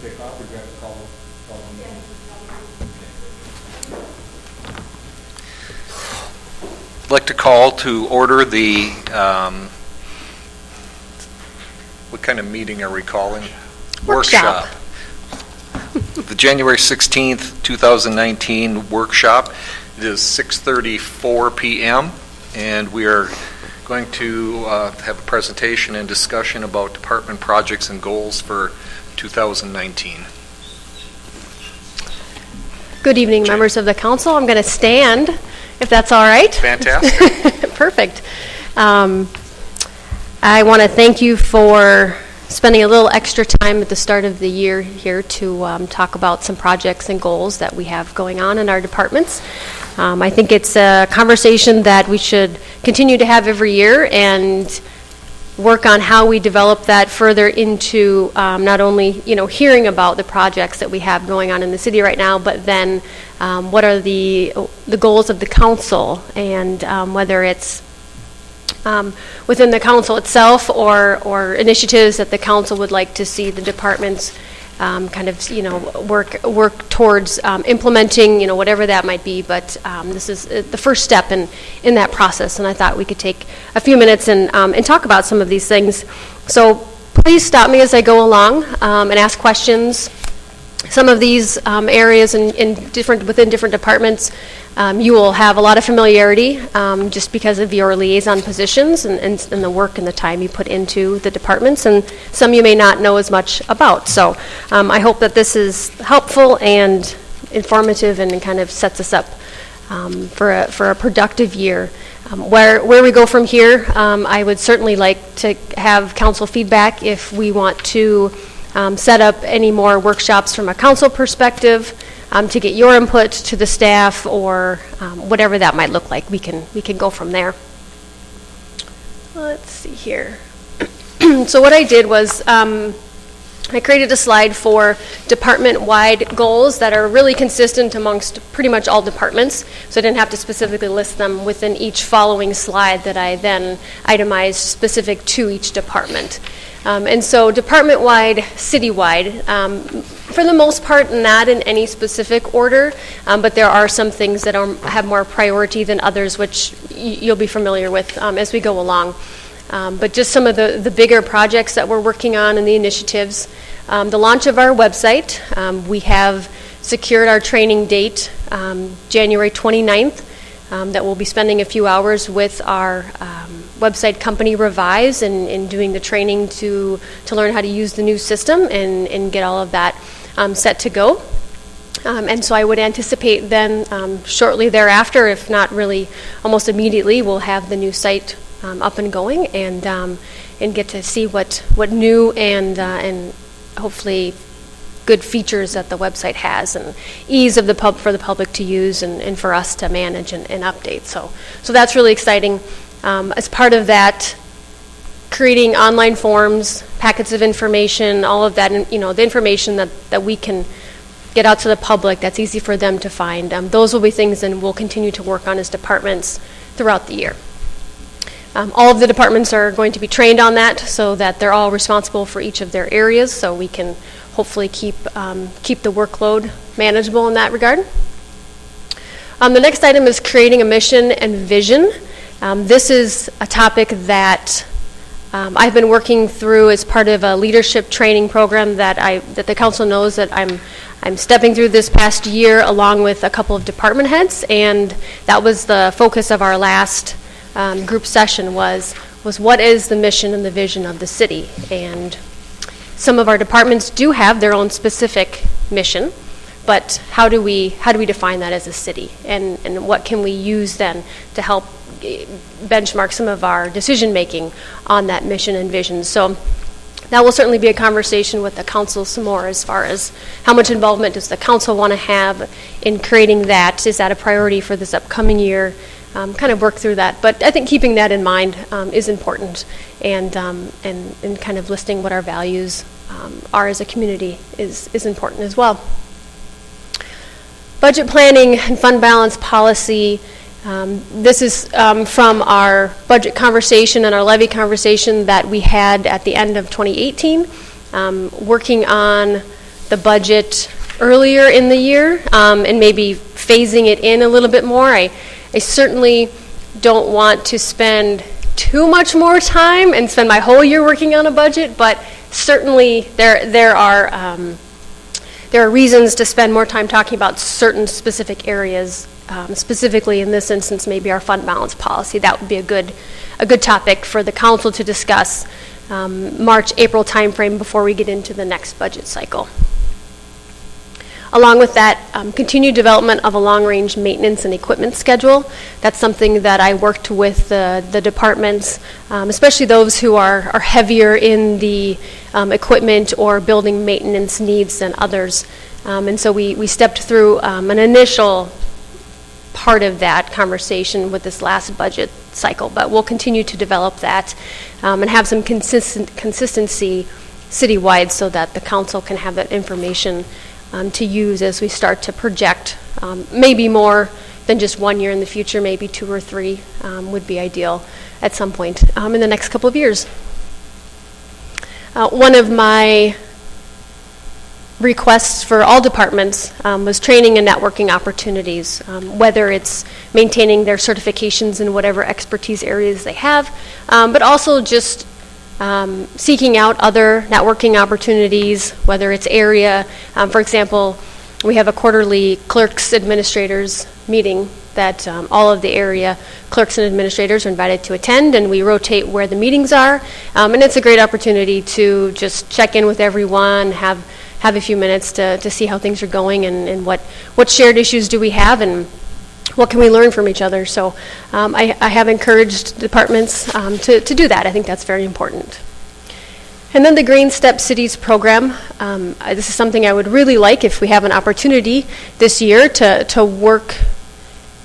take off, or do you have to call them? I'd like to call to order the, what kind of meeting are we calling? Workshop. The January 16th, 2019 workshop. It is 6:34 p.m. and we are going to have a presentation and discussion about department projects and goals for 2019. Good evening, members of the council. I'm going to stand, if that's all right. Fantastic. Perfect. I want to thank you for spending a little extra time at the start of the year here to talk about some projects and goals that we have going on in our departments. I think it's a conversation that we should continue to have every year and work on how we develop that further into not only hearing about the projects that we have going on in the city right now, but then what are the goals of the council, and whether it's within the council itself or initiatives that the council would like to see the departments work towards implementing, whatever that might be. But this is the first step in that process, and I thought we could take a few minutes and talk about some of these things. So please stop me as I go along and ask questions. Some of these areas within different departments, you will have a lot of familiarity just because of your liaison positions and the work and the time you put into the departments, and some you may not know as much about. So I hope that this is helpful and informative and kind of sets us up for a productive year. Where we go from here, I would certainly like to have council feedback if we want to set up any more workshops from a council perspective, to get your input to the staff, or whatever that might look like. We can go from there. Let's see here. So what I did was I created a slide for department-wide goals that are really consistent amongst pretty much all departments, so I didn't have to specifically list them within each following slide that I then itemized specific to each department. And so department-wide, citywide, for the most part, not in any specific order, but there are some things that have more priority than others, which you'll be familiar with as we go along. But just some of the bigger projects that we're working on and the initiatives. The launch of our website. We have secured our training date, January 29th, that we'll be spending a few hours with our website company Revise and doing the training to learn how to use the new system and get all of that set to go. And so I would anticipate then shortly thereafter, if not really almost immediately, we'll have the new site up and going and get to see what new and hopefully good features that the website has, and ease of for the public to use and for us to manage and update. So that's really exciting. As part of that, creating online forms, packets of information, all of that, and the information that we can get out to the public that's easy for them to find. Those will be things that we'll continue to work on as departments throughout the year. All of the departments are going to be trained on that, so that they're all responsible for each of their areas, so we can hopefully keep the workload manageable in that regard. The next item is creating a mission and vision. This is a topic that I've been working through as part of a leadership training program that the council knows that I'm stepping through this past year along with a couple of department heads, and that was the focus of our last group session was what is the mission and the vision of the city. And some of our departments do have their own specific mission, but how do we define that as a city, and what can we use then to help benchmark some of our decision making on that mission and vision. So that will certainly be a conversation with the council some more, as far as how much involvement does the council want to have in creating that. Is that a priority for this upcoming year? Kind of work through that, but I think keeping that in mind is important, and kind of listing what our values are as a community is important as well. Budget planning and fund balance policy. This is from our budget conversation and our levy conversation that we had at the end of 2018, working on the budget earlier in the year and maybe phasing it in a little bit more. I certainly don't want to spend too much more time and spend my whole year working on a budget, but certainly there are reasons to spend more time talking about certain specific areas. Specifically in this instance, maybe our fund balance policy. That would be a good topic for the council to discuss March, April timeframe before we get into the next budget cycle. Along with that, continued development of a long-range maintenance and equipment schedule. That's something that I worked with the departments, especially those who are heavier in the equipment or building maintenance needs than others. And so we stepped through an initial part of that conversation with this last budget cycle, but we'll continue to develop that and have some consistency citywide so that the council can have that information to use as we start to project maybe more than just 1 year in the future, maybe 2 or 3 would be ideal at some point in the next couple of years. One of my requests for all departments was training and networking opportunities, whether it's maintaining their certifications in whatever expertise areas they have, but also just seeking out other networking opportunities, whether it's area. For example, we have a quarterly clerks administrators meeting that all of the area clerks and administrators are invited to attend, and we rotate where the meetings are. And it's a great opportunity to just check in with everyone, have a few minutes to see how things are going and what shared issues do we have and what can we learn from each other. So I have encouraged departments to do that. I think that's very important. And then the Green Step Cities program. This is something I would really like if we have an opportunity this year to work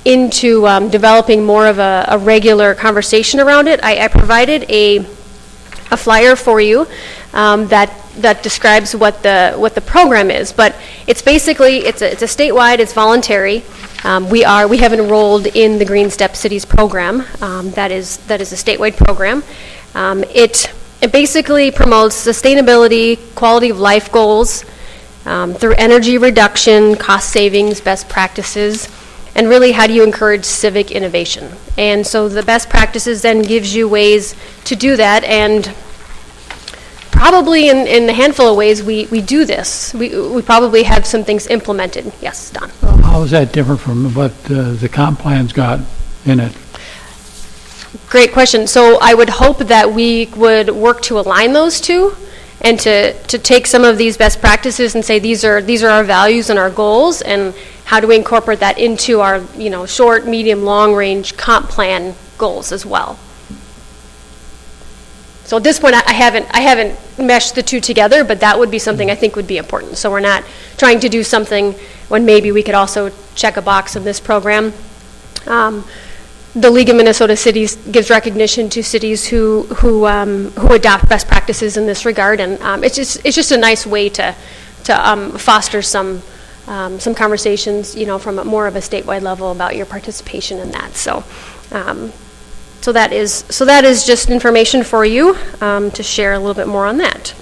into developing more of a regular conversation around it. I provided a flyer for you that describes what the program is, but it's basically it's a statewide, it's voluntary. We have enrolled in the Green Step Cities program. That is a statewide program. It basically promotes sustainability, quality of life goals through energy reduction, cost savings, best practices, and really how do you encourage civic innovation. And so the best practices then gives you ways to do that, and probably in a handful of ways we do this. We probably have some things implemented. Yes, Don. How is that different from what the comp plan's got in it? Great question. So I would hope that we would work to align those two and to take some of these best practices and say these are our values and our goals, and how do we incorporate that into our short, medium, long range comp plan goals as well. So at this point, I haven't meshed the two together, but that would be something I think would be important. So we're not trying to do something when maybe we could also check a box in this program. The League of Minnesota Cities gives recognition to cities who adopt best practices in this regard, and it's just a nice way to foster some conversations, from more of a statewide level about your participation in that. So that is just information for you to share a little bit more on that.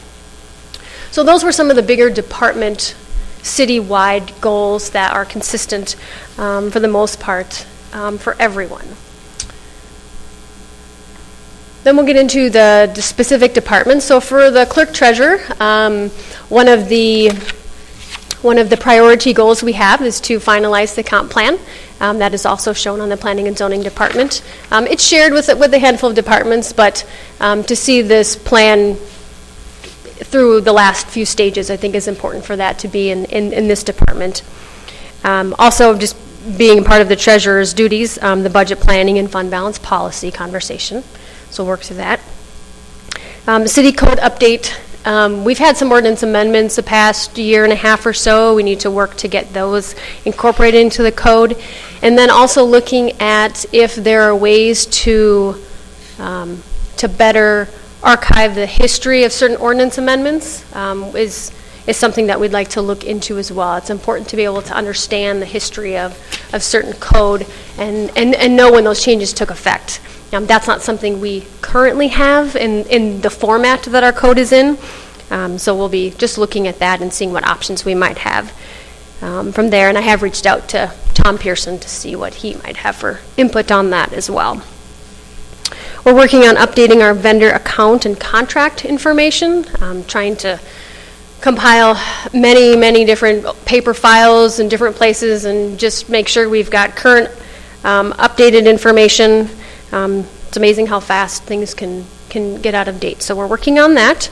So those were some of the bigger department citywide goals that are consistent for the most part for everyone. Then we'll get into the specific departments. So for the clerk treasurer, one of the priority goals we have is to finalize the comp plan. That is also shown on the Planning and Zoning Department. It's shared with a handful of departments, but to see this plan through the last few stages, I think is important for that to be in this department. Also, just being part of the treasurer's duties, the budget planning and fund balance policy conversation. So work through that. City code update. We've had some ordinance amendments the past year and a half or so. We need to work to get those incorporated into the code. And then also looking at if there are ways to better archive the history of certain ordinance amendments is something that we'd like to look into as well. It's important to be able to understand the history of certain code and know when those changes took effect. That's not something we currently have in the format that our code is in, So we'll be just looking at that and seeing what options we might have from there. And I have reached out to Tom Pearson to see what he might have for input on that as well. We're working on updating our vendor account and contract information, trying to compile many different paper files in different places and just make sure we've got current updated information. It's amazing how fast things can get out of date. So we're working on that.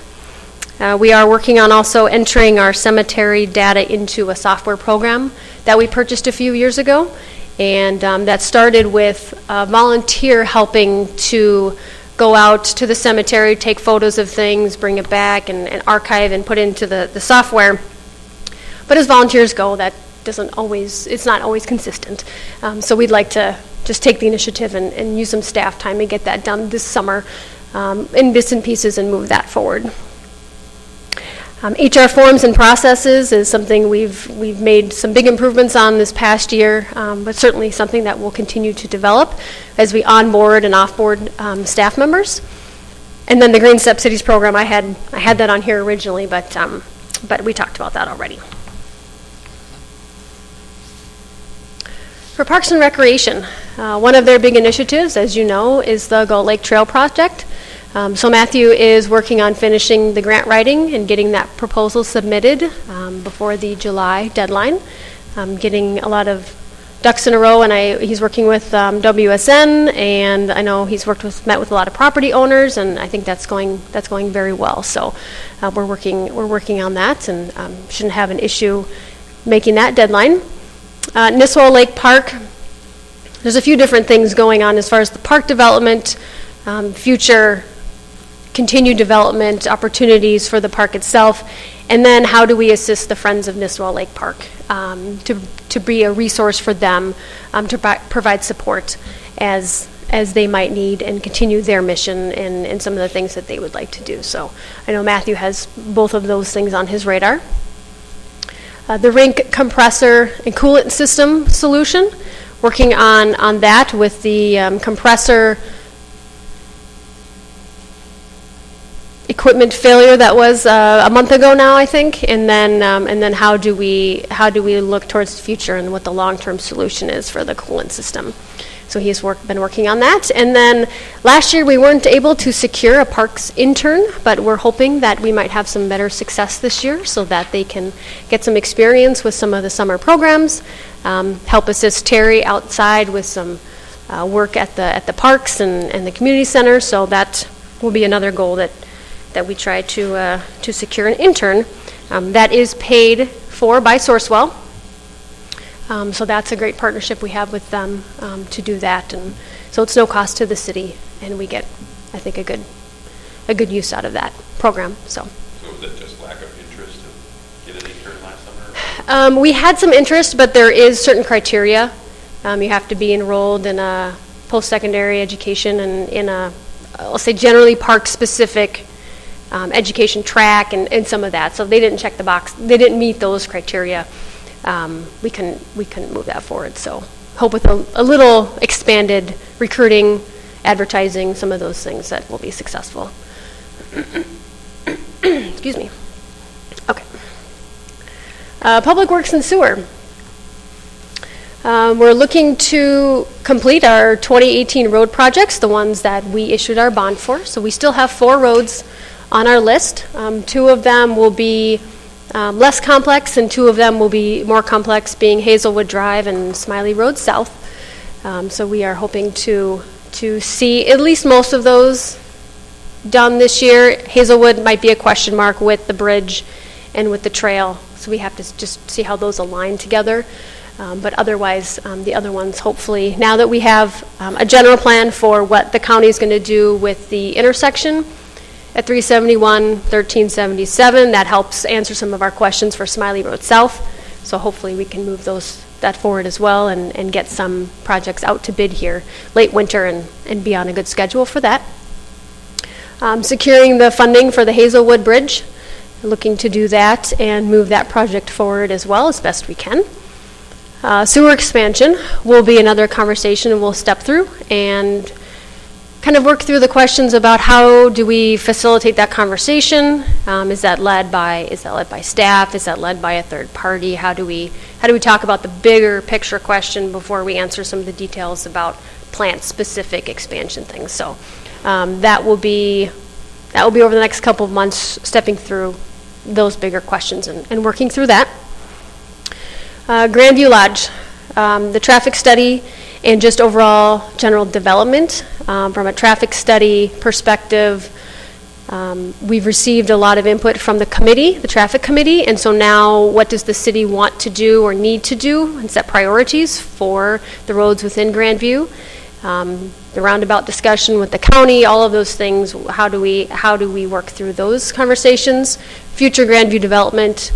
We are working on also entering our cemetery data into a software program that we purchased a few years ago. And that started with a volunteer helping to go out to the cemetery, take photos of things, bring it back, and archive and put into the software. But as volunteers go, that it's not always consistent. So we'd like to just take the initiative and use some staff time and get that done this summer in bits and pieces and move that forward. HR forms and processes is something we've made some big improvements on this past year, but certainly something that we'll continue to develop as we onboard and offboard staff members. And then the Green Step Cities program, I had that on here originally, but we talked about that already. For Parks and Recreation, one of their big initiatives, as you know, is the Gull Lake Trail project. So Matthew is working on finishing the grant writing and getting that proposal submitted before the July deadline. Getting a lot of ducks in a row, and he's working with WSN, and I know he's met with a lot of property owners, and I think that's going very well. So we're working on that, and shouldn't have an issue making that deadline. Nisswa Lake Park, there's a few different things going on as far as the park development, future continued development opportunities for the park itself, and then how do we assist the Friends of Nisswa Lake Park to be a resource for them, to provide support as they might need and continue their mission and some of the things that they would like to do. So I know Matthew has both of those things on his radar. The rink compressor and coolant system solution, working on that with the compressor equipment failure that was a month ago now, I think, and then how do we look towards the future and what the long-term solution is for the coolant system. So he's been working on that. And then last year we weren't able to secure a parks intern, but we're hoping that we might have some better success this year so that they can get some experience with some of the summer programs, help assist Terry outside with some work at the parks and the community center. So that will be another goal that we try to secure an intern. That is paid for by Sourcewell. So that's a great partnership we have with them to do that, and so it's no cost to the city, and we get, I think, a good use out of that program. So was it just lack of interest to get an intern last summer? We had some interest, but there is certain criteria. You have to be enrolled in a post-secondary education and in a, I'll say, generally park-specific education track and some of that. So they didn't check the box. They didn't meet those criteria. We couldn't move that forward. So hope with a little expanded recruiting, advertising, some of those things that will be successful. Excuse me. Okay. Public Works and Sewer. We're looking to complete our 2018 road projects, the ones that we issued our bond for. So we still have 4 roads on our list. 2 of them will be less complex, and 2 of them will be more complex, being Hazelwood Drive and Smiley Road South. So we are hoping to see at least most of those done this year. Hazelwood might be a question mark with the bridge and with the trail, so we have to just see how those align together. But otherwise, the other ones, hopefully, now that we have a general plan for what the county is going to do with the intersection at 371, 1377, that helps answer some of our questions for Smiley Road South. So hopefully we can move that forward as well and get some projects out to bid here late winter and be on a good schedule for that. Securing the funding for the Hazelwood Bridge, looking to do that and move that project forward as well as best we can. Sewer expansion will be another conversation we'll step through, and kind of work through the questions about how do we facilitate that conversation? Is that led by staff? Is that led by a third party? How do we talk about the bigger picture question before we answer some of the details about plant-specific expansion things? So that will be over the next couple of months, stepping through those bigger questions and working through that. Grandview Lodge, the traffic study and just overall general development. From a traffic study perspective, we've received a lot of input from the committee, the traffic committee, and so now what does the city want to do or need to do and set priorities for the roads within Grandview? The roundabout discussion with the county, all of those things, how do we work through those conversations? Future Grandview development,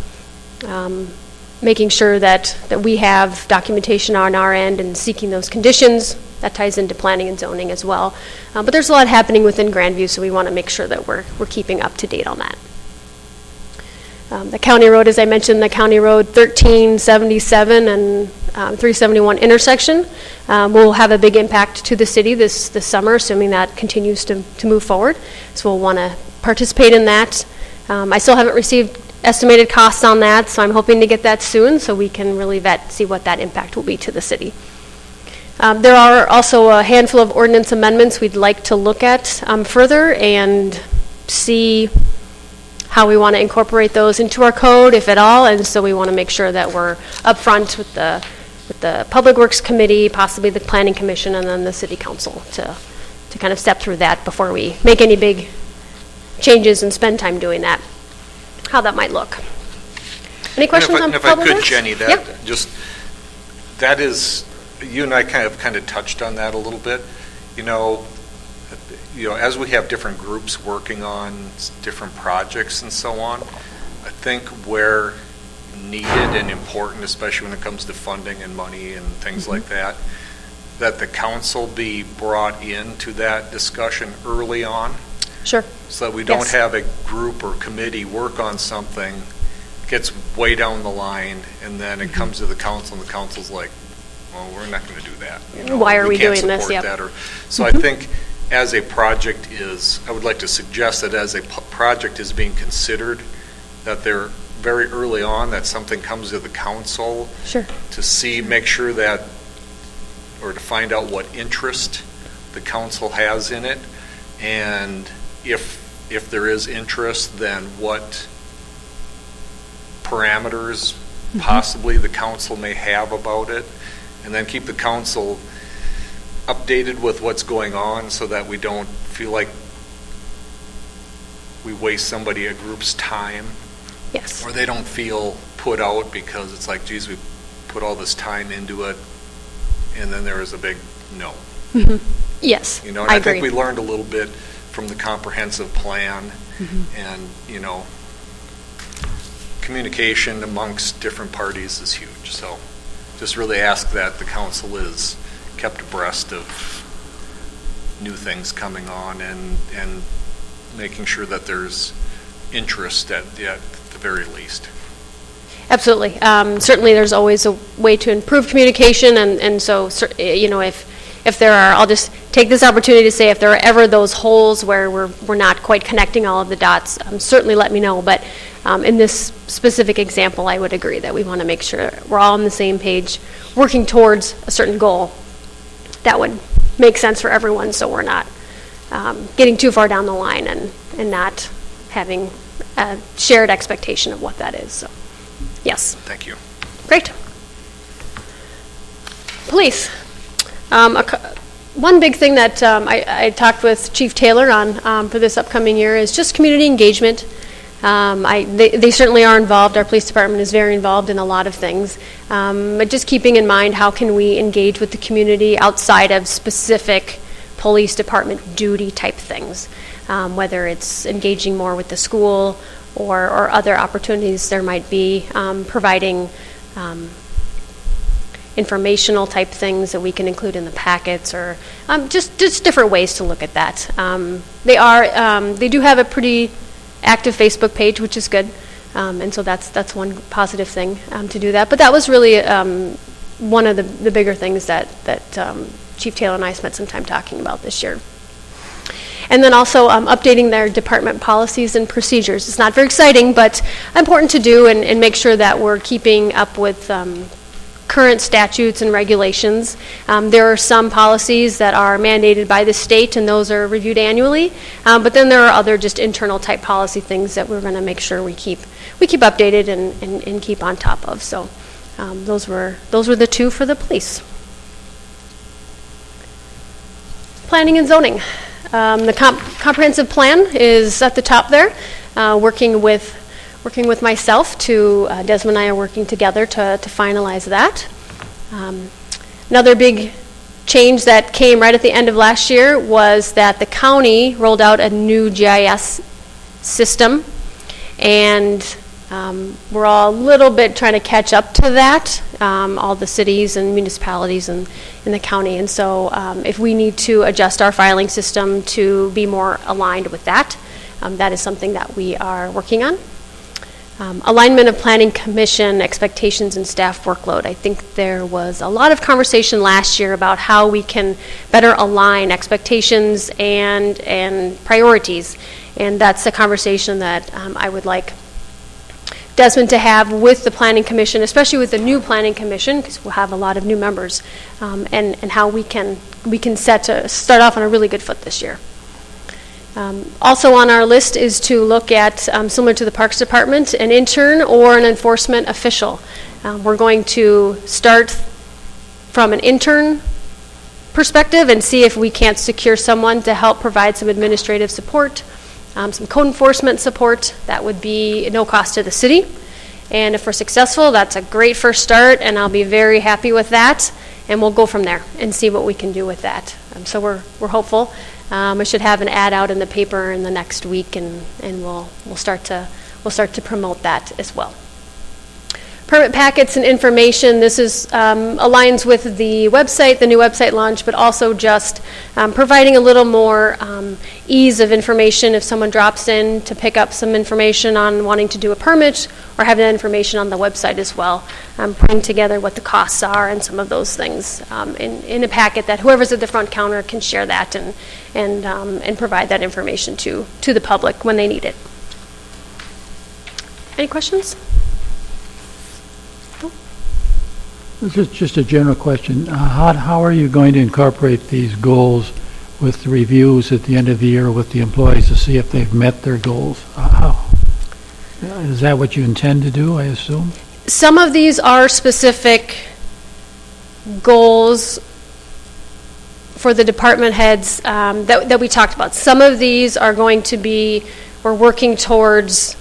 making sure that we have documentation on our end and seeking those conditions. That ties into planning and zoning as well. But there's a lot happening within Grandview, so we want to make sure that we're keeping up to date on that. The county road, as I mentioned, the county road 1377 and 371 intersection will have a big impact to the city this summer, assuming that continues to move forward. So we'll want to participate in that. I still haven't received estimated costs on that, so I'm hoping to get that soon so we can really see what that impact will be to the city. There are also a handful of ordinance amendments we'd like to look at further and see how we want to incorporate those into our code, if at all, and so we want to make sure that we're upfront with the Public Works Committee, possibly the Planning Commission, and then the City Council to kind of step through that before we make any big changes and spend time doing that, how that might look. Any questions on Public Works? If I could, Jenny, Yep. That is, you and I kind of touched on that a little bit. You know, as we have different groups working on different projects and so on, I think where needed and important, especially when it comes to funding and money and things like that the council be brought into that discussion early on. Sure. So that we don't have a group or committee work on something, gets way down the line, and then it comes to the council, and the council's like, well, we're not going to do that. Why are we can't doing this? support Yep. that. So I think as a project I would like to suggest that as a project is being considered, that they're very early on, that something comes to the council Sure. to make sure that, or to find out what interest the council has in it, and if there is interest, then what parameters possibly the council may have about it, and then keep the council updated with what's going on so that we don't feel like we waste a group's time. Yes. Or they don't feel put out because it's like, geez, we put all this time into it, and then there is a big no. Yes, And I think we learned a little bit from the comprehensive plan, and communication amongst different parties is huge. So just really ask that the council is kept abreast of new things coming on and making sure that there's interest at the very least. Absolutely. Certainly there's always a way to improve communication, and so, if there are, I'll just take this opportunity to say if there are ever those holes where we're not quite connecting all of the dots, certainly let me know. But in this specific example, I would agree that we want to make sure we're all on the same page, working towards a certain goal that would make sense for everyone, so we're not getting too far down the line and not having a shared expectation of what that is. So, yes. Thank you. Great. Police. One big thing that I talked with Chief Taylor on for this upcoming year is just community engagement. They certainly are involved. Our police department is very involved in a lot of things. But just keeping in mind, how can we engage with the community outside of specific police department duty type things, whether it's engaging more with the school or other opportunities there might be, providing informational type things that we can include in the packets, or just different ways to look at that. They do have a pretty active Facebook page, which is good, and so that's one positive thing to do that. But that was really one of the bigger things that Chief Taylor and I spent some time talking about this year. And then also updating their department policies and procedures. It's not very exciting, but important to do and make sure that we're keeping up with current statutes and regulations. There are some policies that are mandated by the state, and those are reviewed annually. But then there are other just internal type policy things that we're going to make sure we keep updated and keep on top of. So those were the two for the police. Planning and zoning. The comprehensive plan is at the top there, working with myself to, Desmond and I are working together to finalize that. Another big change that came right at the end of last year was that the county rolled out a new GIS system, and we're all a little bit trying to catch up to that, all the cities and municipalities in the county. And so if we need to adjust our filing system to be more aligned with that, that is something that we are working on. Alignment of Planning Commission expectations and staff workload. I think there was a lot of conversation last year about how we can better align expectations and priorities. And that's a conversation that I would like Desmond to have with the Planning Commission, especially with the new Planning Commission, because we'll have a lot of new members, and how we can start off on a really good foot this year. Also on our list is to look at, similar to the Parks Department, an intern or an enforcement official. We're going to start from an intern perspective and see if we can't secure someone to help provide some administrative support, some code enforcement support. That would be no cost to the city. And if we're successful, that's a great first start, and I'll be very happy with that. And we'll go from there and see what we can do with that. So we're hopeful. I should have an ad out in the paper in the next week, and we'll start to promote that as well. Permit packets and information. This is aligns with the website, the new website launch, but also just providing a little more ease of information if someone drops in to pick up some information on wanting to do a permit, or have that information on the website as well. Putting together what the costs are and some of those things in a packet that whoever's at the front counter can share that and provide that information to the public when they need it. Any questions? Just a general question. How are you going to incorporate these goals with the reviews at the end of the year with the employees to see if they've met their goals? Is that what you intend to do, I assume? Some of these are specific goals for the department heads that we talked about. Some of these are going to be, we're working towards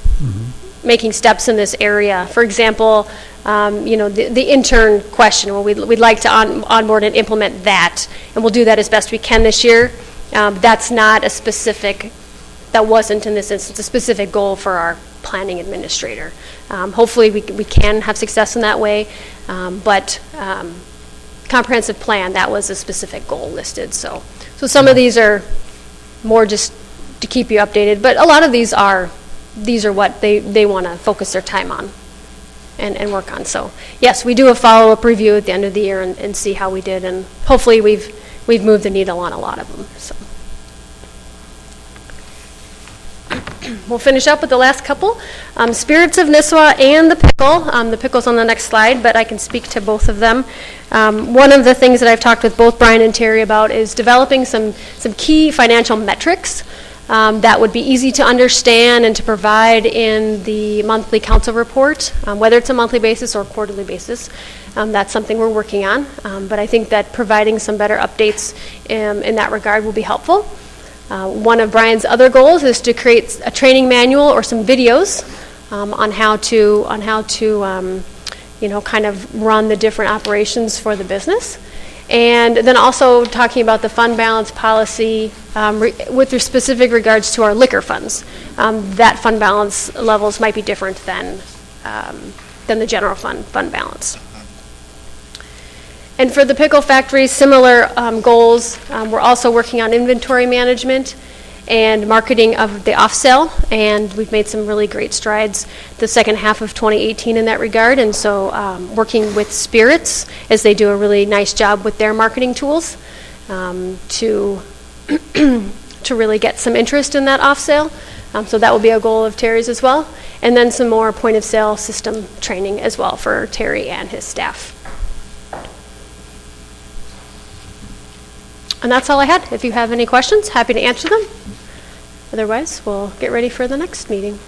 making steps in this area. For example, the intern question, well, we'd like to onboard and implement that, and we'll do that as best we can this year. That's not that wasn't in this instance a specific goal for our planning administrator. Hopefully we can have success in that way, but comprehensive plan, that was a specific goal listed. So some of these are more just to keep you updated, but a lot of these are what they want to focus their time on and work on. So yes, we do a follow-up review at the end of the year and see how we did, and hopefully we've moved the needle on a lot of them. So we'll finish up with the last couple. Spirits of Nisswa and the Pickle. The Pickle's on the next slide, but I can speak to both of them. One of the things that I've talked with both Brian and Terry about is developing some key financial metrics that would be easy to understand and to provide in the monthly council report, whether it's a monthly basis or quarterly basis. That's something we're working on, but I think that providing some better updates in that regard will be helpful. One of Brian's other goals is to create a training manual or some videos on how to kind of run the different operations for the business. And then also talking about the fund balance policy with their specific regards to our liquor funds. That fund balance levels might be different than the general fund balance. And for the pickle factory, similar goals. We're also working on inventory management and marketing of the off-sale, and we've made some really great strides the second half of 2018 in that regard. And so working with Spirits, as they do a really nice job with their marketing tools, to to really get some interest in that off sale. So that will be a goal of Terry's as well. And then some more point of sale system training as well for Terry and his staff. And that's all I had. If you have any questions, happy to answer them. Otherwise, we'll get ready for the next meeting.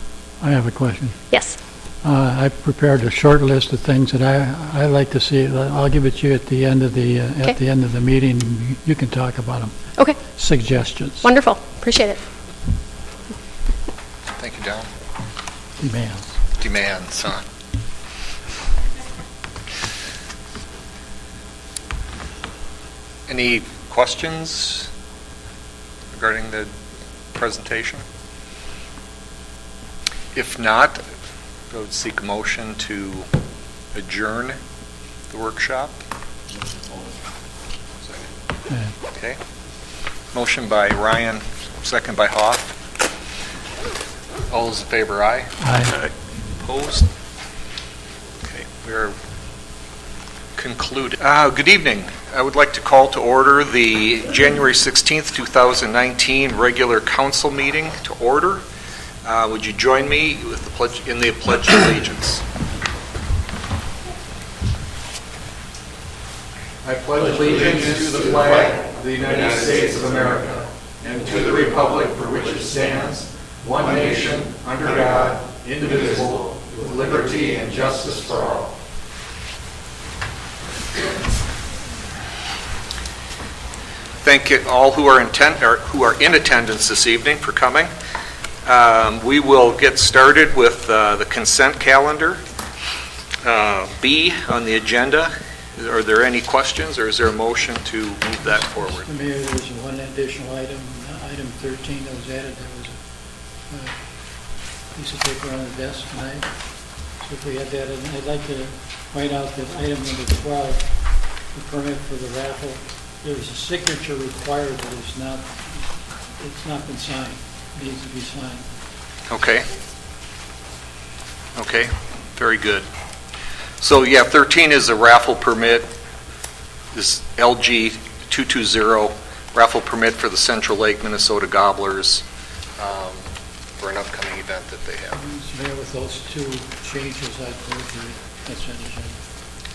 I have a question. Yes. I prepared a short list of things that I like to see. I'll give it to you at the end of the at the end of the meeting. You can talk about them. Okay. Suggestions. Wonderful. Appreciate it. Thank you, Don. Demands. Huh? Any questions regarding the presentation? If not, I would seek a motion to adjourn the workshop. Okay. Motion by Ryan, second by Hoff. All those in favor, aye. Aye. Opposed? Okay, we're concluded. Good evening. I would like to call to order the January 16th, 2019 regular council meeting to order. Would you join me with the pledge, in the Pledge of Allegiance? I pledge allegiance to the flag of the United States of America and to the republic for which it stands, one nation, under God, indivisible, with liberty and justice for all. Thank you all who are in attendance this evening for coming. We will get started with the consent calendar. B on the agenda. Are there any questions, or is there a motion to move that forward? Mr. Mayor, there's one additional item, item 13 that was added. There was a piece of paper on the desk tonight. So if we had that, and I'd like to point out that item number 12, the permit for the raffle, there's a signature required, but it's not been signed. It needs to be signed. Okay. Okay, very good. So yeah, 13 is a raffle permit, this LG 220 raffle permit for the Central Lake, Minnesota Gobblers for an upcoming event that they have. Mr. Mayor, with those two changes, I'd move the consent agenda.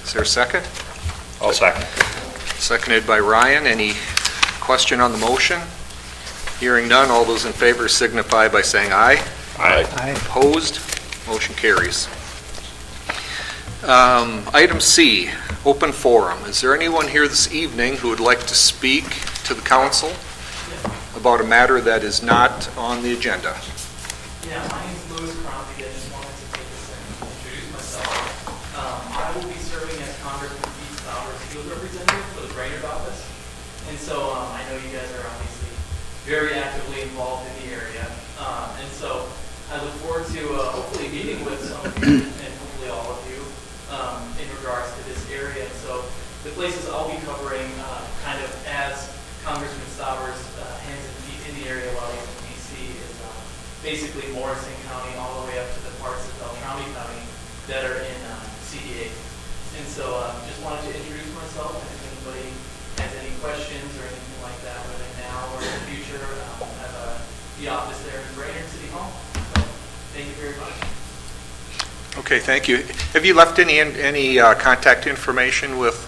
Is there a second? I'll second. Seconded by Ryan. Any question on the motion? Hearing none, all those in favor signify by saying aye. Aye. Opposed? Motion carries. Item C, open forum. Is there anyone here this evening who would like to speak to the council about a matter that is not on the agenda? Yeah, my name is Louis Crombie. I just wanted to take a second to introduce myself. I will be serving as Congressman Pete Sauer's field representative for the Brainerd office. And so I know you guys are obviously very actively involved in the area. And so I look forward to hopefully meeting with some of you and hopefully all of you in regards to this area. And so the places I'll be covering kind of as Congressman Sauer's hands and feet in the area while he's in D.C. is basically Morrison County all the way up to the parts of Beltrami County that are in CD8. And so just wanted to introduce myself, and if anybody has any questions or anything like that, whether now or in the future, I have the office there in Brainerd City Hall. So thank you very much. Okay, thank you. Have you left any contact information with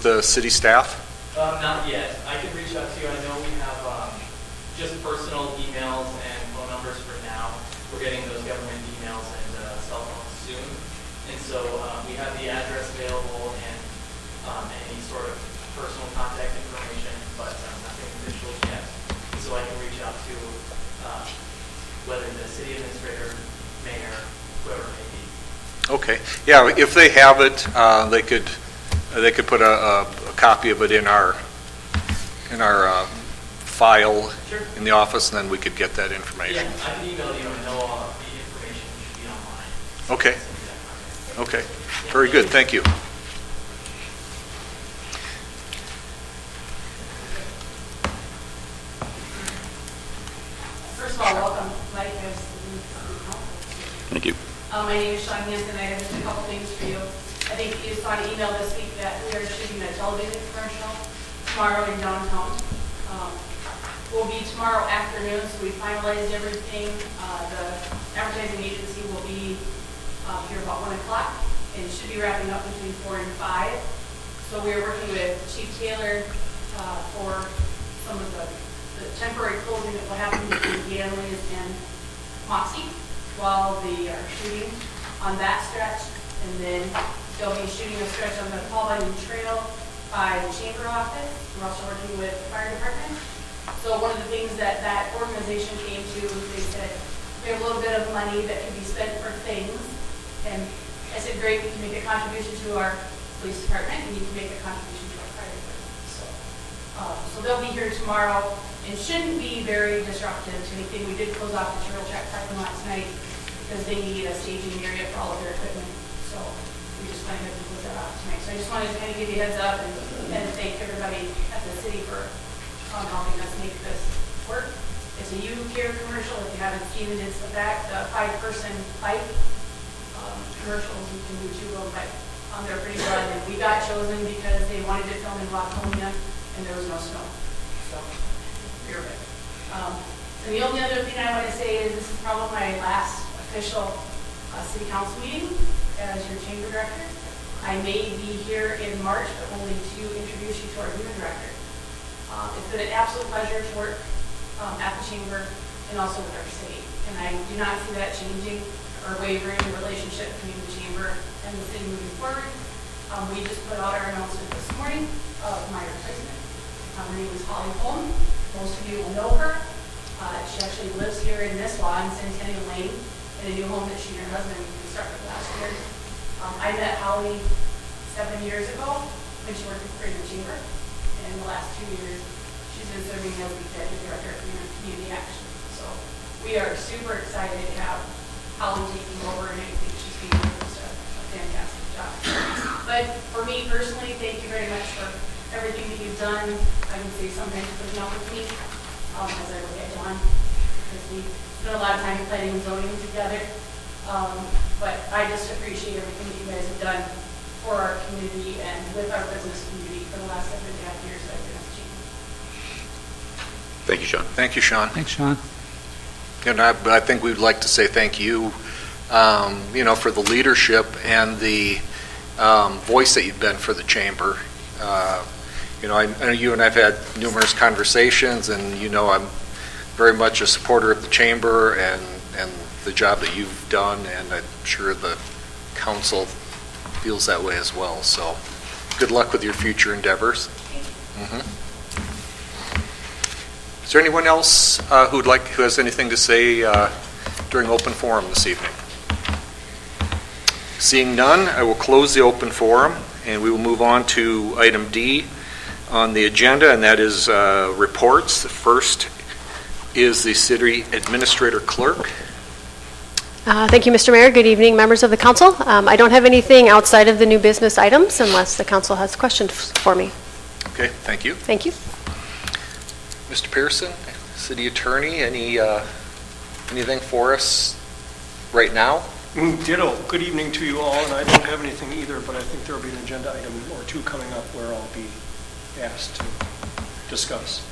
the city staff? Not yet. I can reach out to you. I know we have just personal emails and phone numbers for now. We're getting those government emails and cell phones soon. And so we have the address available and any sort of personal contact information, but nothing official yet. And so I can reach out to whether the city administrator, mayor, whoever it may be. Okay. Yeah, if they have it, they could put a copy of it in our file Sure. in the office, and then we could get that information. Yeah, I can email you and know all the information should be online. Okay. Okay. Very good. Thank you. First of all, welcome, Mike, as the new city council. Thank you. My name is Sean Hansen. I have just a couple things for you. I think you saw an email this week that we are shooting a television commercial tomorrow in downtown. will be tomorrow afternoon, so we finalized everything. The advertising agency will be here about 1 o'clock, and should be wrapping up between 4 and 5. So we are working with Chief Taylor for some of the temporary closing that will happen between Ganley's and Moxie while they are shooting on that stretch. And then they'll be shooting a stretch on the Paul Bunyan Trail by the Chamber office. We're also working with the fire department. So one of the things that that organization came to, they said, we have a little bit of money that can be spent for things. And I said, great, we can make a contribution to our police department, and you can make a contribution to our fire department. So they'll be here tomorrow, and shouldn't be very disruptive to anything. We did close off the Turtle Track parking lot tonight because they need a staging area for all of their equipment. So we just went ahead and close that off tonight. So I just wanted to kind of give you a heads up and thank everybody at the city for helping us make this work. It's a U-Care commercial. If you haven't seen it, it's the 5-person bike commercials. You can do 2 of them, but they're pretty fun. And we got chosen because they wanted to film in Wacomia, and there was no snow. So we were good. And the only other thing I want to say is this is probably my last official city council meeting as your chamber director. I may be here in March, but only to introduce you to our human director. It's been an absolute pleasure to work at the chamber and also with our city. And I do not see that changing or wavering the relationship between the chamber and the city moving forward. We just put out our announcement this morning of my replacement. Her name is Holly Holm. Most of you will know her. She actually lives here in Nisswa in Centennial Lane in a new home that she and her husband constructed last year. I met Holly 7 years ago when she worked for the chamber. And in the last 2 years, she's been serving as the executive director of community action. So we are super excited to have Holly taking over, and I think she's being just a fantastic job. But for me personally, thank you very much for everything that you've done. I would say sometimes putting up with me as I look at John, because we spent a lot of time planning and zoning together. But I just appreciate everything that you guys have done for our community and with our business community for the last 7.5 years that I've been at the chamber. Thank you, Sean. Thank you, Sean. Thanks, Sean. And I think we'd like to say thank you, for the leadership and the voice that you've been for the chamber. I know you and I've had numerous conversations, and I'm very much a supporter of the chamber and the job that you've done, and I'm sure the council feels that way as well. So good luck with your future endeavors. Is there anyone else who has anything to say during open forum this evening? Seeing none, I will close the open forum, and we will move on to item D on the agenda, and that is reports. The first is the city administrator clerk. Thank you, Mr. Mayor. Good evening, members of the council. I don't have anything outside of the new business items unless the council has questions for me. Okay, thank you. Thank you. Mr. Pearson, city attorney, anything for us right now? Ditto. Good evening to you all, and I don't have anything either, but I think there will be an agenda item or 2 coming up where I'll be asked to discuss.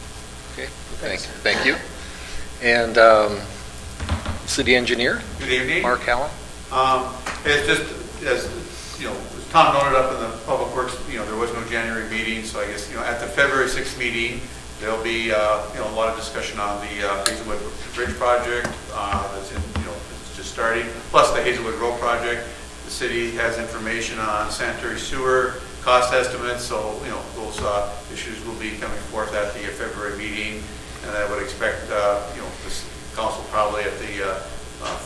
Okay, Thanks. thank you. And city engineer? Good evening. Mark Allen? It's just, as Tom noted up in the Public Works, there was no January meeting, so I guess, at the February 6th meeting, there'll be, a lot of discussion on the Hazelwood Bridge project that's in, it's just starting, plus the Hazelwood Road project. The city has information on sanitary sewer cost estimates, so, those issues will be coming forth at the February meeting, and I would expect, this council probably at the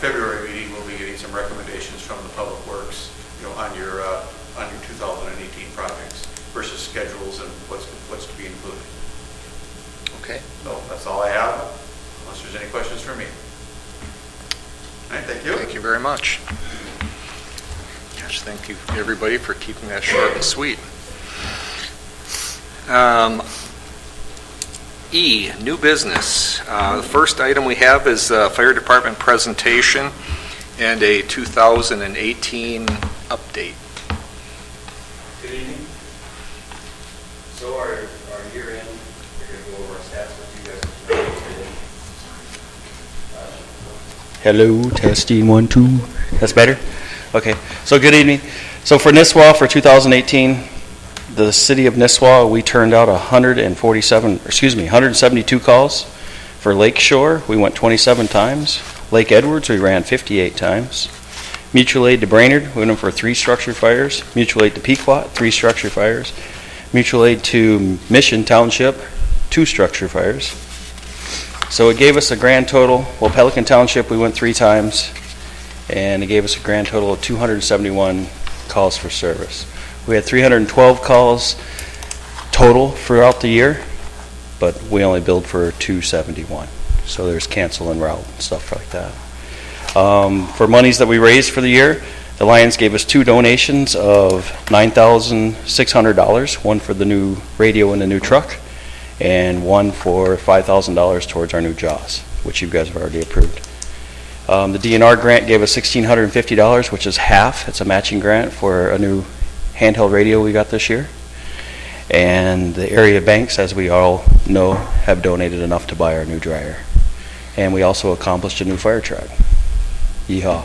February meeting will be getting some recommendations from the Public Works, on your 2018 projects versus schedules and what's to be included. Okay. So that's all I have, unless there's any questions for me. All right, thank you. Thank you very much. Gosh, thank you everybody for keeping that short and sweet. E, new business. The first item we have is a fire department presentation and a 2018 update. Good evening. So our year end, we're going to go over our stats with you guys. Hello, testing 1, 2. That's better? Okay. So good evening. So for Nisswa for 2018, the city of Nisswa, we turned out 172 calls. For Lake Shore, we went 27 times. Lake Edwards, we ran 58 times. Mutual aid to Brainerd, we went in for 3 structure fires. Mutual aid to Pequot, 3 structure fires. Mutual aid to Mission Township, 2 structure fires. So it gave us a grand total, well, Pelican Township, we went 3 times, and it gave us a grand total of 271 calls for service. We had 312 calls total throughout the year, but we only billed for 271. So there's cancel and route and stuff like that. For monies that we raised for the year, the Lions gave us 2 donations of $9,600, one for the new radio and the new truck, and one for $5,000 towards our new JAWS, which you guys have already approved. The DNR grant gave us $1,650, which is half. It's a matching grant for a new handheld radio we got this year. And the area banks, as we all know, have donated enough to buy our new dryer. And we also accomplished a new fire truck. Yeehaw.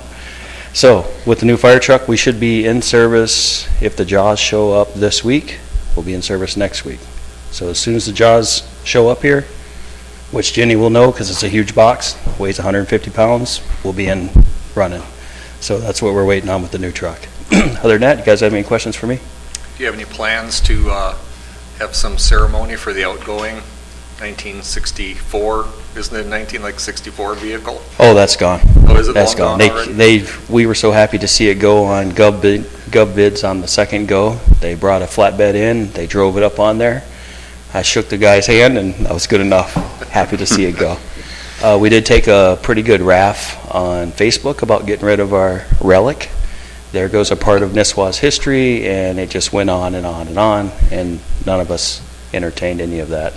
So with the new fire truck, we should be in service. If the JAWS show up this week, we'll be in service next week. So as soon as the JAWS show up here, which Jenny will know because it's a huge box, weighs 150 pounds, we'll be in running. So that's what we're waiting on with the new truck. Other than that, you guys have any questions for me? Do you have any plans to have some ceremony for the outgoing 1964, isn't it 1964 vehicle? Oh, that's gone. Oh, is it That's long gone. gone already? We were so happy to see it go on Gov bids on the second go. They brought a flatbed in, they drove it up on there. I shook the guy's hand, and that was good enough. Happy to see it go. We did take a pretty good raff on Facebook about getting rid of our relic. There goes a part of Nisswa's history, and it just went on and on and on, and none of us entertained any of that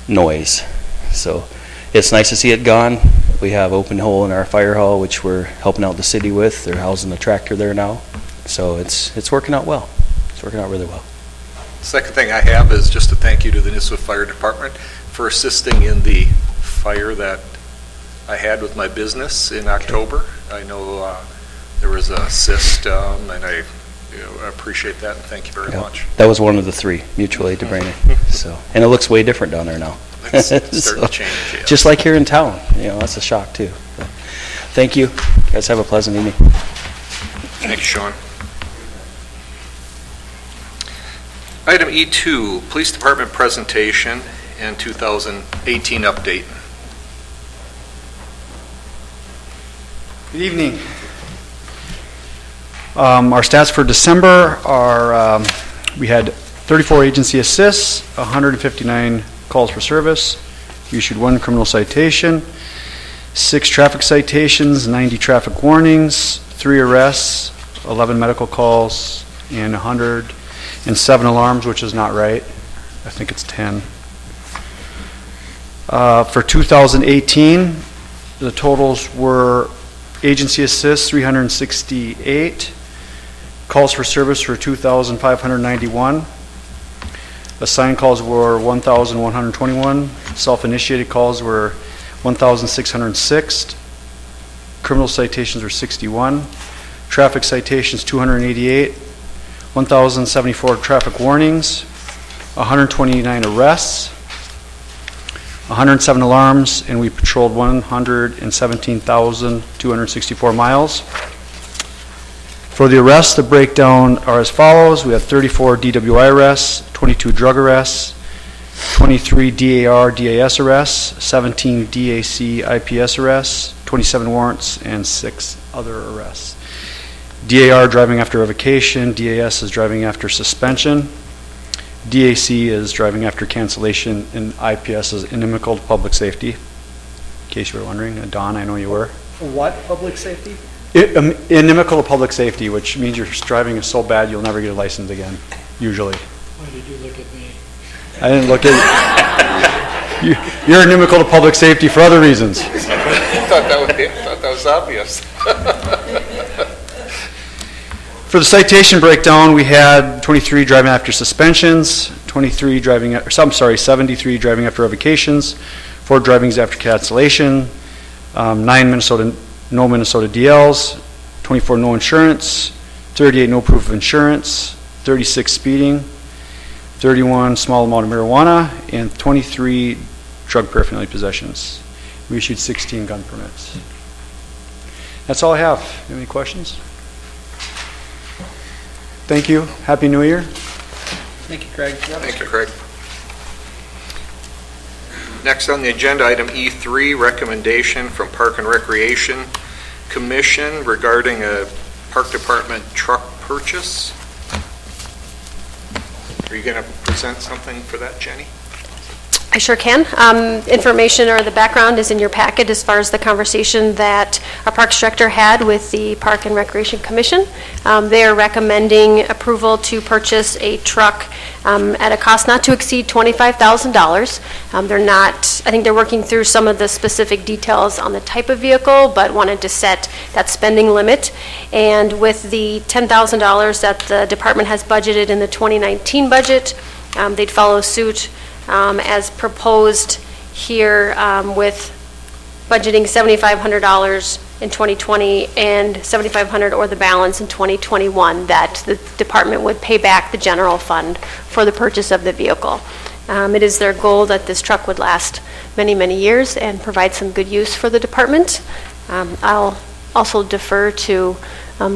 noise. So it's nice to see it gone. We have open hole in our fire hall, which we're helping out the city with. They're housing the tractor there now. So it's working out well. It's working out really well. Second thing I have is just a thank you to the Nisswa Fire Department for assisting in the fire that I had with my business in October. I know there was a system, and I appreciate that, and thank you very much. That was one of the 3, mutual aid to Brainerd. So, and it looks way different down there now. It's starting to change, yeah. Just like here in town, that's a shock too. But thank you. You guys have a pleasant evening. Thank you, Sean. Item E2, Police Department presentation and 2018 update. Good evening. Our stats for December are we had 34 agency assists, 159 calls for service. We issued 1 criminal citation, 6 traffic citations, 90 traffic warnings, 3 arrests, 11 medical calls, and 107 alarms, which is not right. I think it's 10. For 2018, the totals were agency assists 368, calls for service for 2,591, assigned calls were 1,121, self-initiated calls were 1,606, criminal citations were 61, traffic citations 288, 1,074 traffic warnings, 129 arrests, 107 alarms, and we patrolled 117,264 miles. For the arrests, the breakdown are as follows. We have 34 DWI arrests, 22 drug arrests, 23 DAR, DAS arrests, 17 DAC, IPS arrests, 27 warrants, and 6 other arrests. DAR, driving after revocation. DAS is driving after suspension. DAC is driving after cancellation, and IPS is inimical to public safety. In case you were wondering, Don, I know you were. What, public safety? Inimical to public safety, which means your driving is so bad you'll never get a license again, usually. Why did you look at me? I didn't look at you. You're inimical to public safety for other reasons. I thought that was obvious. For the citation breakdown, we had 23 driving after suspensions, 73 driving after revocations, 4 drivings after cancellation, 9 no Minnesota DLs, 24 no insurance, 38 no proof of insurance, 36 speeding, 31 small amount of marijuana, and 23 drug paraphernalia possessions. We issued 16 gun permits. That's all I have. You have any questions? Thank you. Happy New Year. Thank you, Craig. Thank you, Craig. Next on the agenda, item E3, recommendation from Park and Recreation Commission regarding a Park Department truck purchase. Are you going to present something for that, Jenny? I sure can. Information or the background is in your packet as far as the conversation that our Parks Director had with the Park and Recreation Commission. They are recommending approval to purchase a truck at a cost not to exceed $25,000. They're not, I think they're working through some of the specific details on the type of vehicle, but wanted to set that spending limit. And with the $10,000 that the department has budgeted in the 2019 budget, they'd follow suit as proposed here with budgeting $7,500 in 2020 and $7,500 or the balance in 2021 that the department would pay back the general fund for the purchase of the vehicle. It is their goal that this truck would last many, many years and provide some good use for the department. I'll also defer to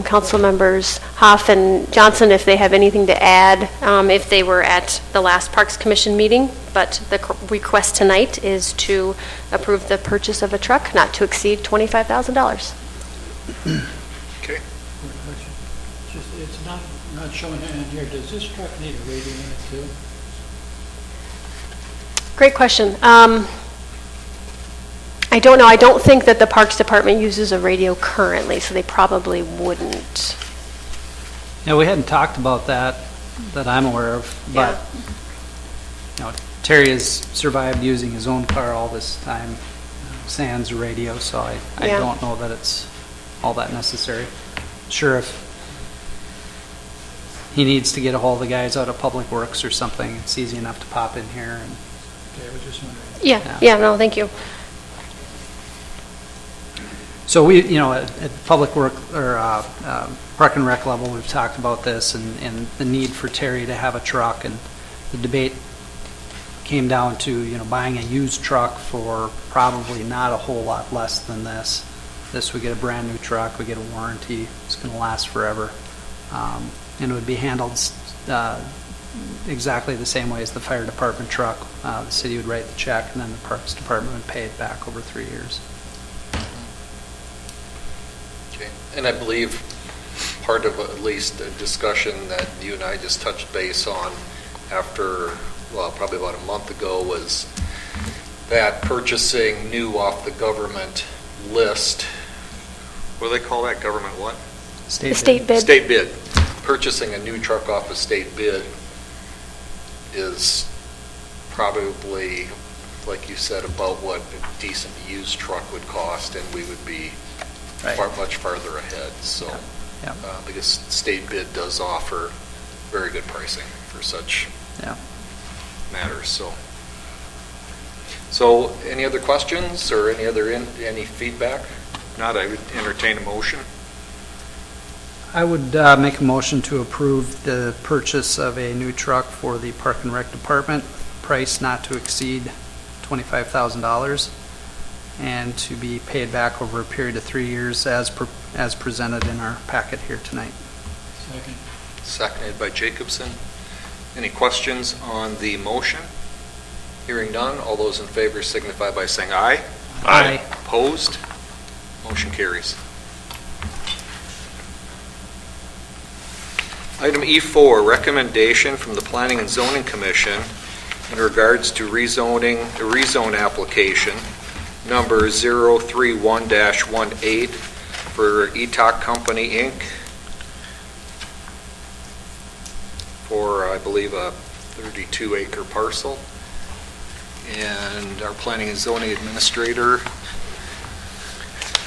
council members Hoff and Johnson if they have anything to add, if they were at the last Parks Commission meeting. But the request tonight is to approve the purchase of a truck not to exceed $25,000. Okay. It's not showing it in here. Does this truck need a radio in it too? Great question. I don't know. I don't think that the Parks Department uses a radio currently, so they probably wouldn't. Yeah, we hadn't talked about that I'm aware of, but Terry has survived using his own car all this time, sans radio, so I don't know that it's all that necessary. Sure, if he needs to get a hold of the guys out of Public Works or something, it's easy enough to pop in here. And Okay, I was just wondering. Yeah, no, thank you. so we, at Public Work or Park and Rec level, we've talked about this and the need for Terry to have a truck, and the debate came down to, buying a used truck for probably not a whole lot less than this. This, we get a brand new truck, we get a warranty, it's going to last forever. And it would be handled exactly the same way as the fire department truck. The city would write the check, and then the Parks Department would pay it back over 3 years. Okay. And I believe part of at least a discussion that you and I just touched base on after, probably about a month ago, was that purchasing new off the government list. What do they call that? Government what? State bid. State bid. Purchasing a new truck off a state bid is probably, like you said, about what a decent used truck would cost, and we would be much farther ahead. So, because state bid does offer very good pricing for such matters. So, any other questions or any feedback? If not, I would entertain a motion. I would make a motion to approve the purchase of a new truck for the Park and Rec Department, price not to exceed $25,000, and to be paid back over a period of 3 years as presented in our packet here tonight. Second. Seconded by Jacobson. Any questions on the motion? Hearing none, all those in favor signify by saying aye. Aye. Opposed? Motion carries. Item E4, recommendation from the Planning and Zoning Commission in regards to rezone application number 031-18 for ETOC Company, Inc. for, I believe, a 32-acre parcel. And our Planning and Zoning Administrator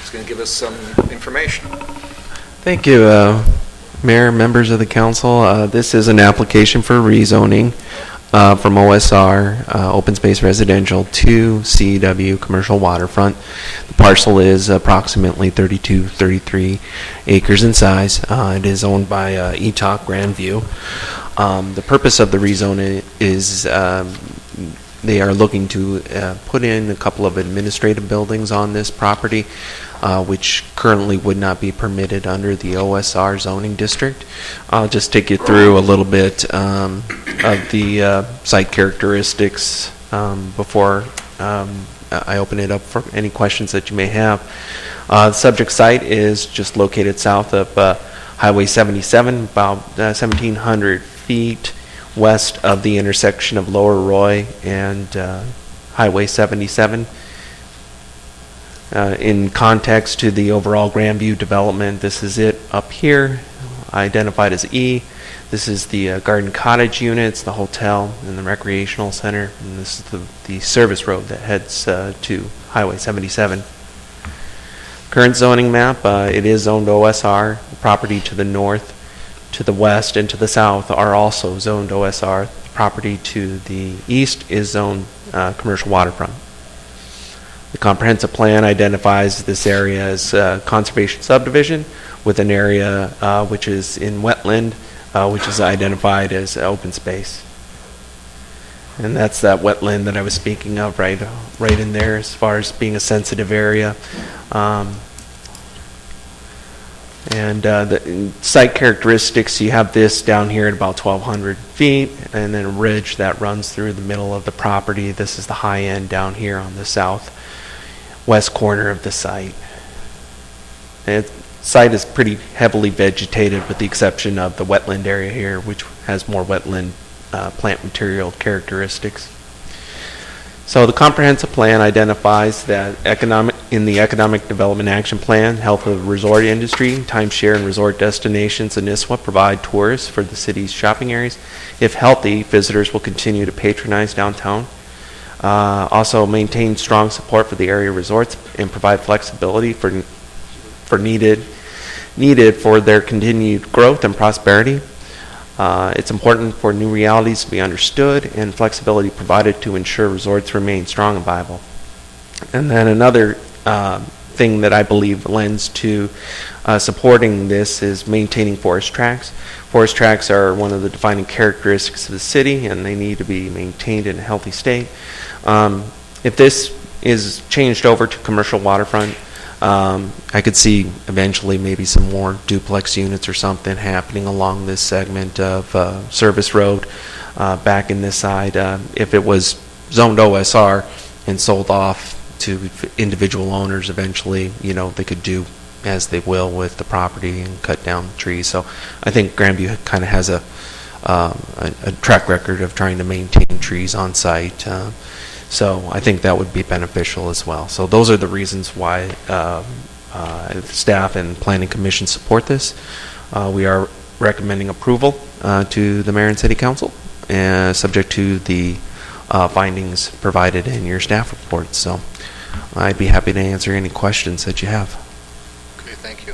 is going to give us some information. Thank you, Mayor, members of the council. This is an application for rezoning. from OSR, open space residential, to CEW, commercial waterfront. The parcel is approximately 33 acres in size. It is owned by ETOC Grandview. The purpose of the rezone is they are looking to put in a couple of administrative buildings on this property, which currently would not be permitted under the OSR zoning district. I'll just take you through a little bit of the site characteristics before I open it up for any questions that you may have. The subject site is just located south of Highway 77, about 1,700 feet west of the intersection of Lower Roy and Highway 77. In context to the overall Grandview development, this is it up here, identified as E. This is the Garden Cottage units, the hotel, and the recreational center. And this is the service road that heads to Highway 77. Current zoning map, it is zoned OSR. The property to the north, to the west, and to the south are also zoned OSR. The property to the east is zoned commercial waterfront. The comprehensive plan identifies this area as conservation subdivision with an area which is in wetland, which is identified as open space. And that's that wetland that I was speaking of right in there as far as being a sensitive area. And the site characteristics, you have this down here at about 1,200 feet, and then a ridge that runs through the middle of the property. This is the high end down here on the southwest corner of the site. And the site is pretty heavily vegetated with the exception of the wetland area here, which has more wetland plant material characteristics. So the comprehensive plan identifies that in the Economic Development Action Plan, health of the resort industry, timeshare and resort destinations in Nisswa provide tourists for the city's shopping areas. If healthy, visitors will continue to patronize downtown. Also maintain strong support for the area resorts and provide flexibility for needed for their continued growth and prosperity. It's important for new realities to be understood and flexibility provided to ensure resorts remain strong and viable. And then another thing that I believe lends to supporting this is maintaining forest tracts. Forest tracts are one of the defining characteristics of the city, and they need to be maintained in a healthy state. If this is changed over to commercial waterfront, I could see eventually maybe some more duplex units or something happening along this segment of service road back in this side. If it was zoned OSR and sold off to individual owners eventually, they could do as they will with the property and cut down trees. So I think Grandview kind of has a track record of trying to maintain trees on site. So I think that would be beneficial as well. So those are the reasons why staff and Planning Commission support this. We are recommending approval to the Mayor and City Council, subject to the findings provided in your staff report. So I'd be happy to answer any questions that you have. Okay, thank you.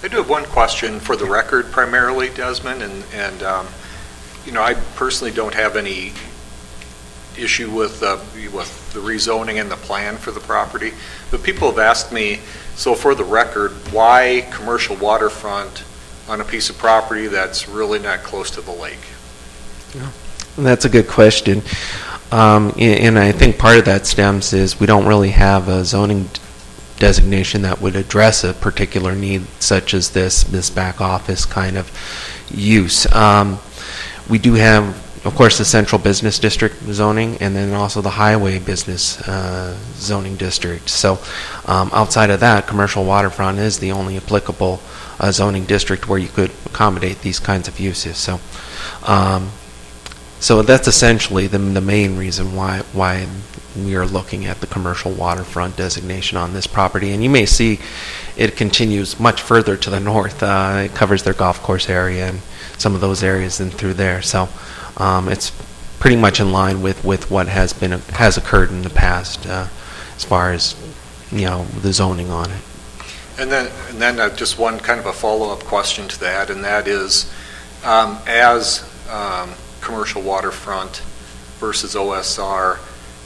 I do have one question for the record primarily, Desmond, and I personally don't have any issue with the rezoning and the plan for the property, but people have asked me, so for the record, why commercial waterfront on a piece of property that's really not close to the lake? Yeah. That's a good question, and I think part of that stems is we don't really have a zoning designation that would address a particular need such as this back office kind of use. We do have, of course, the central business district zoning, and then also the highway business zoning district. So outside of that, commercial waterfront is the only applicable zoning district where you could accommodate these kinds of uses. So that's essentially the main reason why we are looking at the commercial waterfront designation on this property. And you may see it continues much further to the north. It covers their golf course area and some of those areas and through there. So it's pretty much in line with what has occurred in the past as far as the zoning on it. And then just one kind of a follow-up question to that, and that is, as commercial waterfront versus OSR,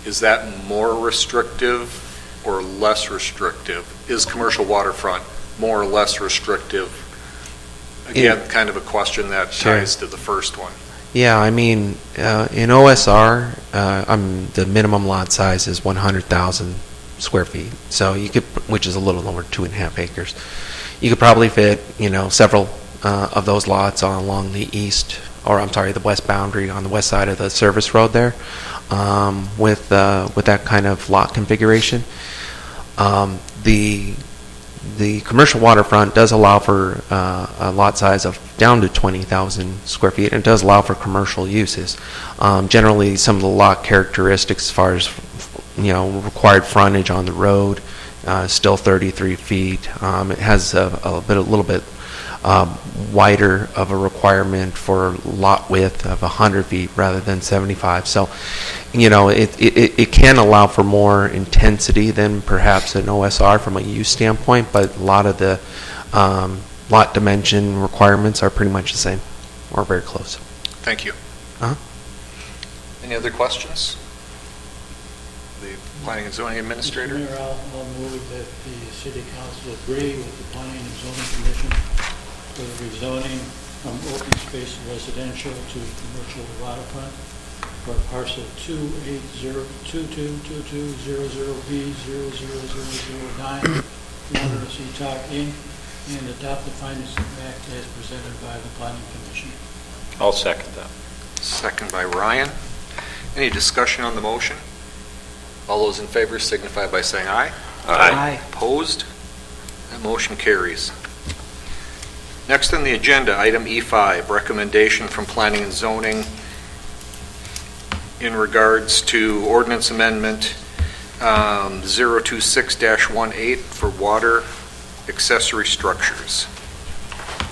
is that more restrictive or less restrictive? Is commercial waterfront more or less restrictive? Again, kind of a question that ties to the first one. Yeah, I mean, in OSR, the minimum lot size is 100,000 square feet. So you could, which is a little over 2.5 acres. You could probably fit, several of those lots along the the west boundary on the west side of the service road there, with that kind of lot configuration. The commercial waterfront does allow for a lot size of down to 20,000 square feet, and it does allow for commercial uses. Generally, some of the lot characteristics as far as required frontage on the road, still 33 feet. It has a little bit wider of a requirement for lot width of 100 feet rather than 75. So, it can allow for more intensity than perhaps an OSR from a use standpoint, but a lot of the lot dimension requirements are pretty much the same or very close. Thank you. Any other questions? The Planning and Zoning Administrator? Mr. Mayor, I'll move that the City Council agree with the Planning and Zoning Commission for the rezoning from open space residential to commercial waterfront for parcel 280222200B00009, Water Talk Inc., and adopt the findings of fact as presented by the Planning Commission. I'll second that. Second by Ryan. Any discussion on the motion? All those in favor signify by saying aye. Aye. Opposed? That motion carries. Next on the agenda, item E5, recommendation from Planning and Zoning in regards to Ordinance Amendment 026-18 for water accessory structures.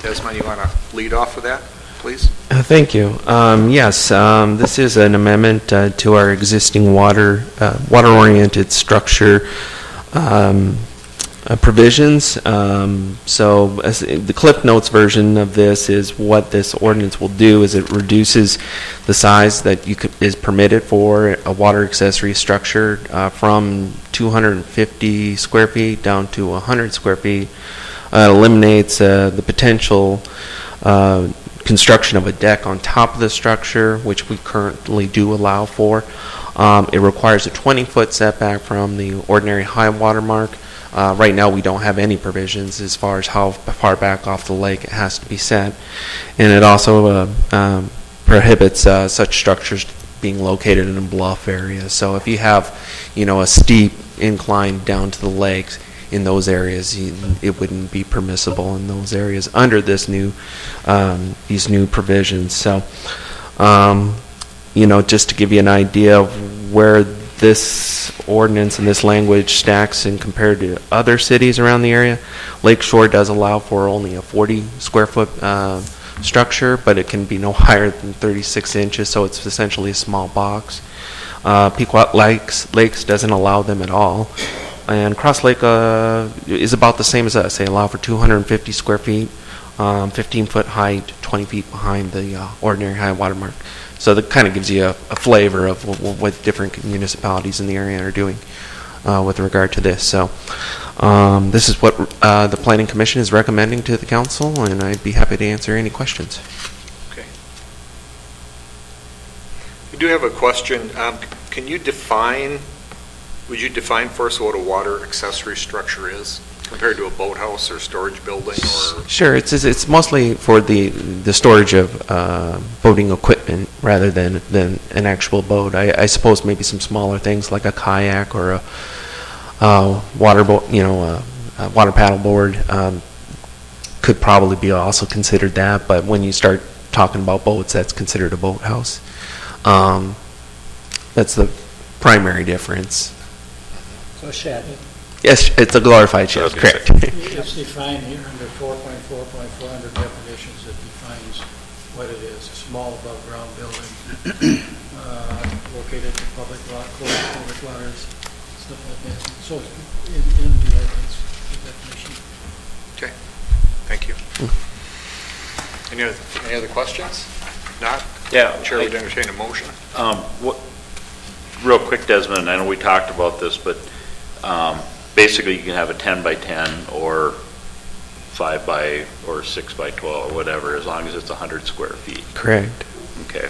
Desmond, you want to lead off with that, please? Thank you. Yes, this is an amendment to our existing water-oriented structure provisions. So as the Cliff Notes version of this is what this ordinance will do is it reduces the size that is permitted for a water accessory structure from 250 square feet down to 100 square feet. It eliminates the potential construction of a deck on top of the structure, which we currently do allow for. It requires a 20-foot setback from the ordinary high water mark. Right now, we don't have any provisions as far as how far back off the lake it has to be set. And it also prohibits such structures being located in a bluff area. So if you have, a steep incline down to the lakes, in those areas, it wouldn't be permissible in those areas under this these new provisions. So, just to give you an idea of where this ordinance and this language stacks and compared to other cities around the area, Lake Shore does allow for only a 40 square foot structure, but it can be no higher than 36 inches, so it's essentially a small box. Pequot Lakes doesn't allow them at all. And Cross Lake is about the same as us. They allow for 250 square feet, 15-foot height, 20 feet behind the ordinary high water mark. So that kind of gives you a flavor of what different municipalities in the area are doing with regard to this. So this is what the Planning Commission is recommending to the council, and I'd be happy to answer any questions. Okay. We do have a question. Can you would you define for us what a water accessory structure is compared to a boathouse or storage building? Or Sure, it's mostly for the storage of boating equipment rather than an actual boat. I suppose maybe some smaller things like a kayak or a water boat, a water paddle board could probably be also considered that. But when you start talking about boats, that's considered a boathouse. That's the primary difference. So a shed. Yes, it's a glorified shed, correct. It's defined here under 4.4.4 under definitions. It defines what it is, a small above-ground building located in public lot, close to public waters, stuff like that. So it's in the ordinance, the definition. Okay, thank you. Any other questions? Not? Yeah. Chair would entertain a motion. Real quick, Desmond, I know we talked about this, but basically you can have a 10 by 10 or 5 by or 6 by 12 or whatever, as long as it's 100 square feet. Correct. Okay.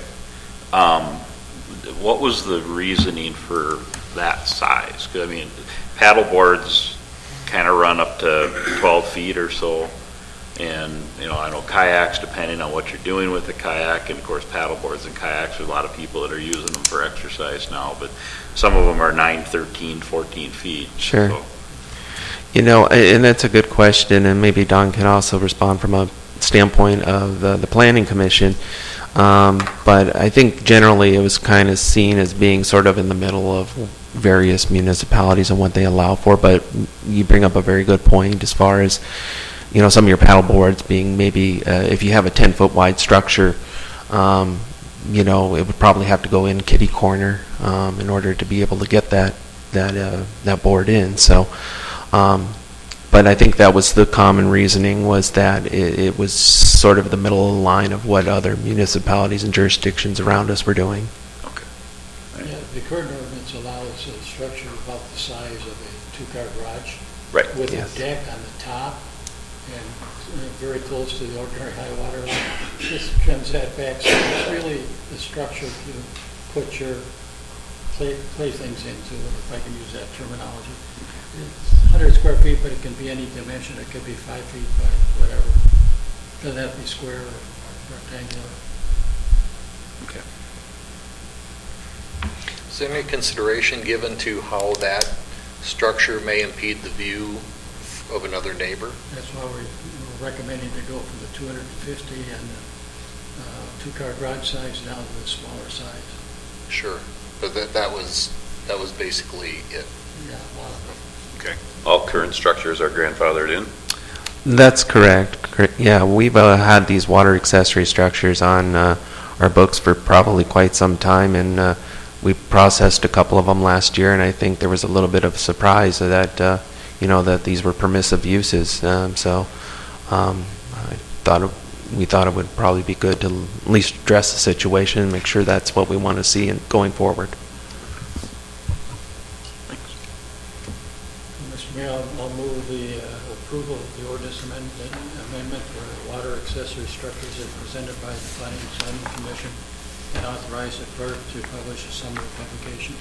What was the reasoning for that size? 'Cause, I mean, paddle boards kind of run up to 12 feet or so. And, I know kayaks, depending on what you're doing with the kayak, and of course paddle boards and kayaks, there's a lot of people that are using them for exercise now, but some of them are 9, 13, 14 feet. Sure. So, And that's a good question, and maybe Don can also respond from a standpoint of the Planning Commission. But I think generally it was kind of seen as being sort of in the middle of various municipalities and what they allow for, but you bring up a very good point as far as some of your paddle boards being maybe, if you have a 10-foot wide structure, it would probably have to go in kitty corner in order to be able to get that board in. So, but I think that was the common reasoning, was that it was sort of the middle of the line of what other municipalities and jurisdictions around us were doing. okay. Yeah, the current ordinance allows a structure about the size of a two-car garage. Right. With Yes. a deck on the top and very close to the ordinary high water line. This trims that back, so it's really the structure to put your playthings into, if I can use that terminology. It's 100 square feet, but it can be any dimension. It could be 5 feet by whatever. Doesn't have to be square or rectangular. Okay. Is there any consideration given to how that structure may impede the view of another neighbor? That's why we're recommending to go from the 250 and the two-car garage size down to the smaller size. Sure, but that was basically it. Yeah, a lot of them. Okay. All current structures are grandfathered in? That's correct. Yeah, we've had these water accessory structures on our books for probably quite some time, and we processed a couple of them last year, and I think there was a little bit of a surprise that that these were permissive uses. We thought it would probably be good to at least address the situation and make sure that's what we want to see going forward. Mr. Mayor, I'll move the approval of the ordinance amendment for water accessory structures as presented by the Planning and Zoning Commission, and authorize the clerk to publish a summary publication.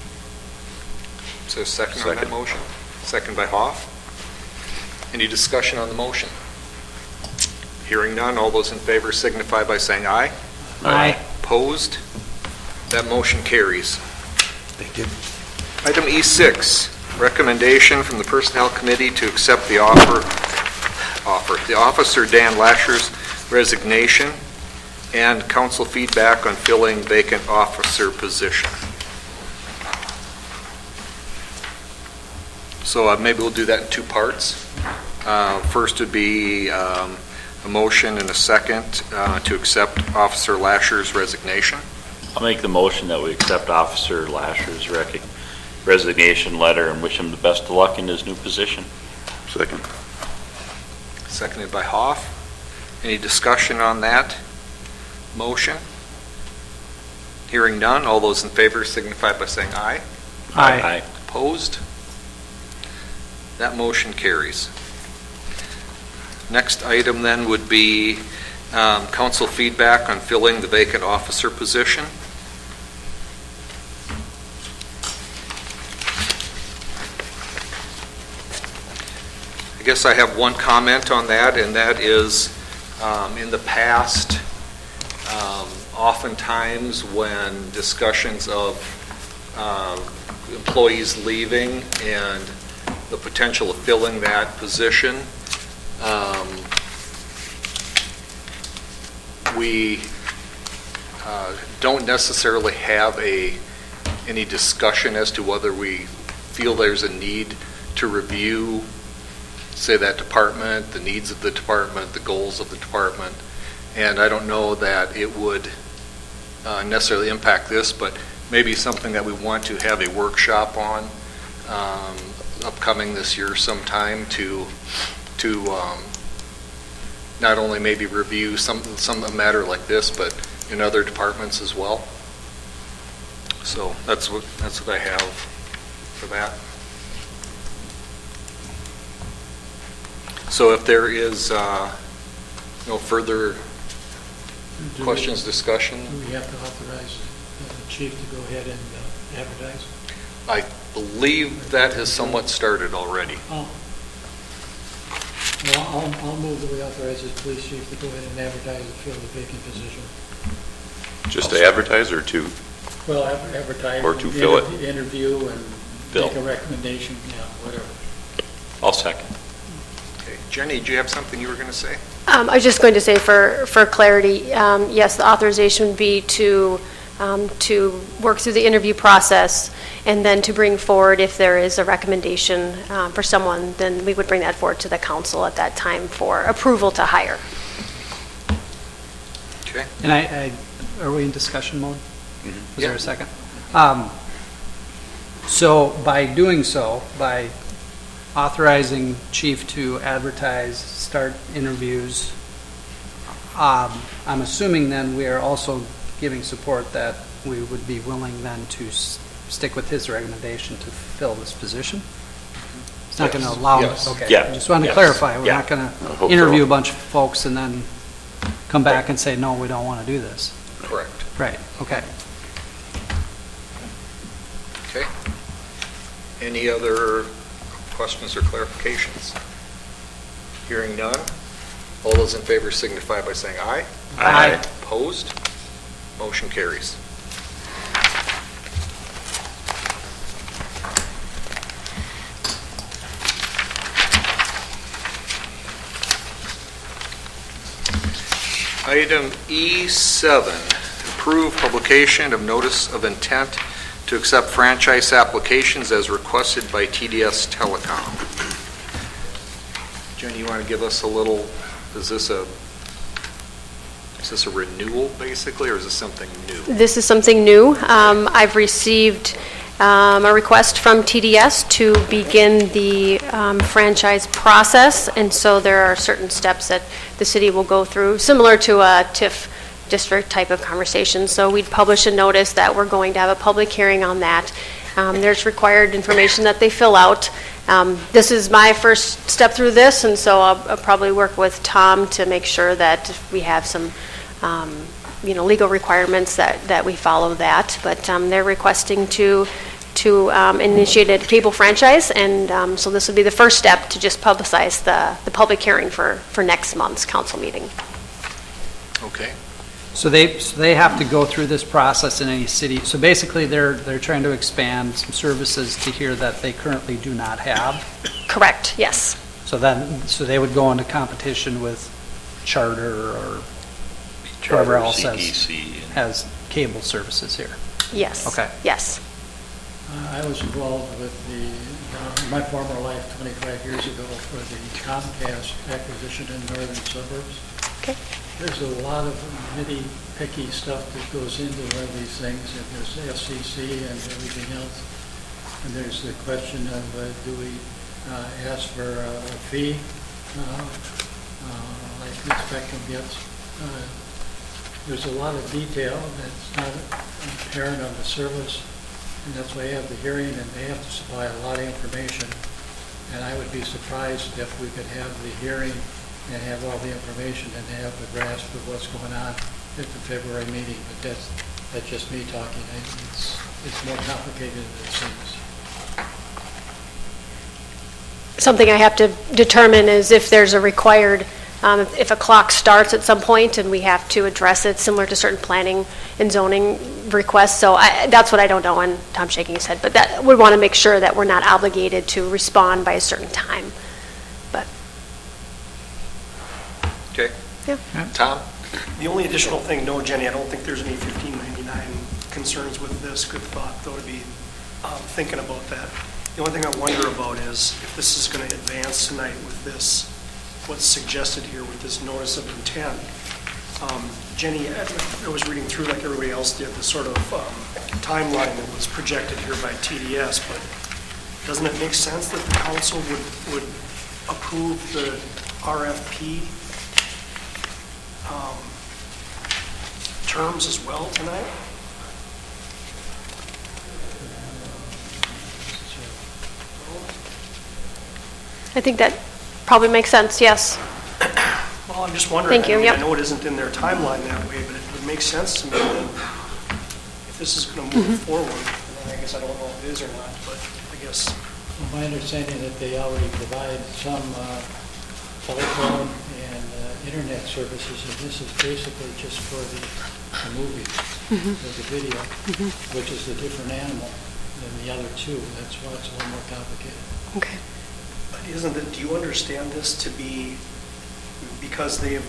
Is there a second on that Second. motion? Second by Hoff. Any discussion on the motion? Hearing none, all those in favor signify by saying aye. Aye. Opposed? That motion carries. Thank you. Item E6, recommendation from the Personnel Committee to accept the offer, the Officer Dan Lasher's resignation and council feedback on filling vacant officer position. So maybe we'll do that in two parts. First would be a motion and a second to accept Officer Lasher's resignation. I'll make the motion that we accept Officer Lasher's resignation letter and wish him the best of luck in his new position. Second. Seconded by Hoff. Any discussion on that motion? Hearing none, all those in favor signify by saying aye. Aye. Opposed? That motion carries. Next item then would be council feedback on filling the vacant officer position. I guess I have one comment on that, and that is in the past, oftentimes when discussions of employees leaving and the potential of filling that position, we don't necessarily have any discussion as to whether we feel there's a need to review, say, that department, the needs of the department, the goals of the department. And I don't know that it would necessarily impact this, but maybe something that we want to have a workshop on upcoming this year sometime to not only maybe review some a matter like this, but in other departments as well. So that's what I have for that. So if there is no further questions, discussion, Do we have to authorize the chief to go ahead and advertise? I believe that has somewhat started already. Oh. Well, I'll move that we authorize the police chief to go ahead and advertise and fill the vacant position. Just to advertise or to? Well, advertise. Or to fill it. Interview and Fill. make a recommendation, yeah, whatever. I'll second. Okay. Jenny, do you have something you were going to say? I was just going to say for clarity, yes, the authorization would be to work through the interview process and then to bring forward, if there is a recommendation for someone, then we would bring that forward to the council at that time for approval to hire. Okay. And are we in discussion mode? Mm-hmm. Was there a second? So by doing so, by authorizing chief to advertise, start interviews, I'm assuming then we are also giving support that we would be willing then to stick with his recommendation to fill this position? It's not going to allow Yes. us, okay. Yeah. I just wanted to Yes. clarify, we're Yeah. not going I to hope interview so. a bunch of folks and then come back and say, no, we don't want to do this. Correct. Right, okay. Okay. Any other questions or clarifications? Hearing none. All those in favor signify by saying aye. Aye. Opposed? Motion carries. Item E7, approve publication of notice of intent to accept franchise applications as requested by TDS Telecom. Jenny, you want to give us a little, is this a renewal basically, or is this something new? This is something new. I've received a request from TDS to begin the franchise process, and so there are certain steps that the city will go through, similar to a TIF district type of conversation. So we'd publish a notice that we're going to have a public hearing on that. There's required information that they fill out. This is my first step through this, and so I'll probably work with Tom to make sure that we have some legal requirements that we follow that. But they're requesting to initiate a cable franchise, and so this will be the first step to just publicize the public hearing for next month's council meeting. Okay. So they have to go through this process in any city. So basically, they're trying to expand some services to here that they currently do not have. Correct, yes. So they would go into competition with Charter or whoever else has cable services here. Yes. Okay. Yes. I was involved with my former life 25 years ago for the Comcast acquisition in northern suburbs. Okay. There's a lot of nitty-picky stuff that goes into one of these things, and there's FCC and everything else. And there's the question of do we ask for a fee like the Spectrum gets. There's a lot of detail that's not apparent on the surface, and that's why you have the hearing, and they have to supply a lot of information. And I would be surprised if we could have the hearing and have all the information and have the grasp of what's going on at the February meeting. But that's just me talking. It's more complicated than it seems. Something I have to determine is if there's a required, if a clock starts at some point and we have to address it, similar to certain planning and zoning requests. So that's what I don't know, and Tom's shaking his head. But that we want to make sure that we're not obligated to respond by a certain time. But Okay. yeah. Tom? The only additional thing, no, Jenny, I don't think there's any 1599 concerns with this. Good thought, though, to be thinking about that. The only thing I wonder about is if this is going to advance tonight with this, what's suggested here with this notice of intent. Jenny, I was reading through like everybody else did, the sort of timeline that was projected here by TDS, but doesn't it make sense that the council would approve the RFP terms as well tonight? I think that probably makes sense, yes. Well, I'm just wondering. Thank you, I mean, yep. I know it isn't in their timeline that way, but it would make sense to me that if this is going to move forward, and I guess I don't know if it is or not, but I guess, Well, my understanding that they already provide some telephone and internet services, and this is basically just for the movie, or the video, which is a different animal than the other two. That's why it's a little more complicated. Okay. but isn't it, do you understand this to be, because they've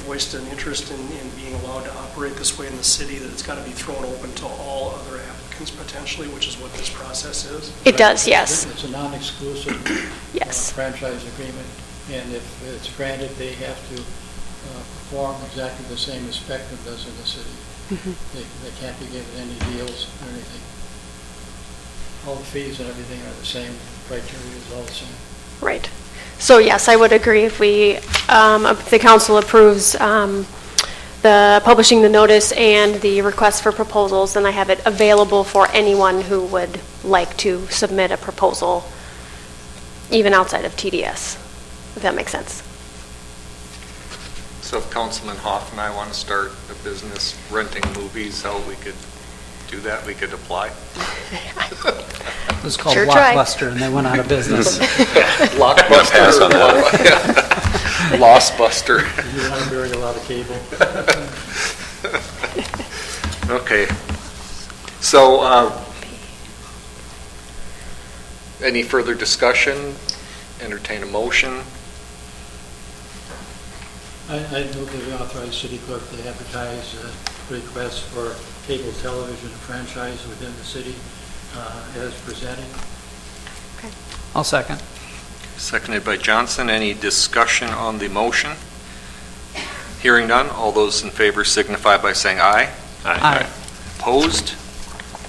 voiced an interest in being allowed to operate this way in the city, that it's got to be thrown open to all other applicants potentially, which is what this process is? It does, yes. It's a non-exclusive Yes. franchise agreement, and if it's granted, they have to perform exactly the same as Spectrum does in the city. They can't be given any deals or anything. All the fees and everything are the same, criteria is all the same. Right. So yes, I would agree if if the council approves the publishing the notice and the request for proposals, then I have it available for anyone who would like to submit a proposal, even outside of TDS, if that makes sense. So if Councilman Hoff and I want to start a business renting movies, how we could do that? We could apply? It was called Sure try. Blockbuster, and they went out of business. Blockbuster. Pass on that. Lossbuster. You want to bury a lot of cable. Okay. So, any further discussion? Entertain a motion? I move that we authorize city clerk to advertise requests for cable television franchise within the city as presented. I'll second. Seconded by Johnson. Any discussion on the motion? Hearing none, all those in favor signify by saying aye. Aye. Opposed?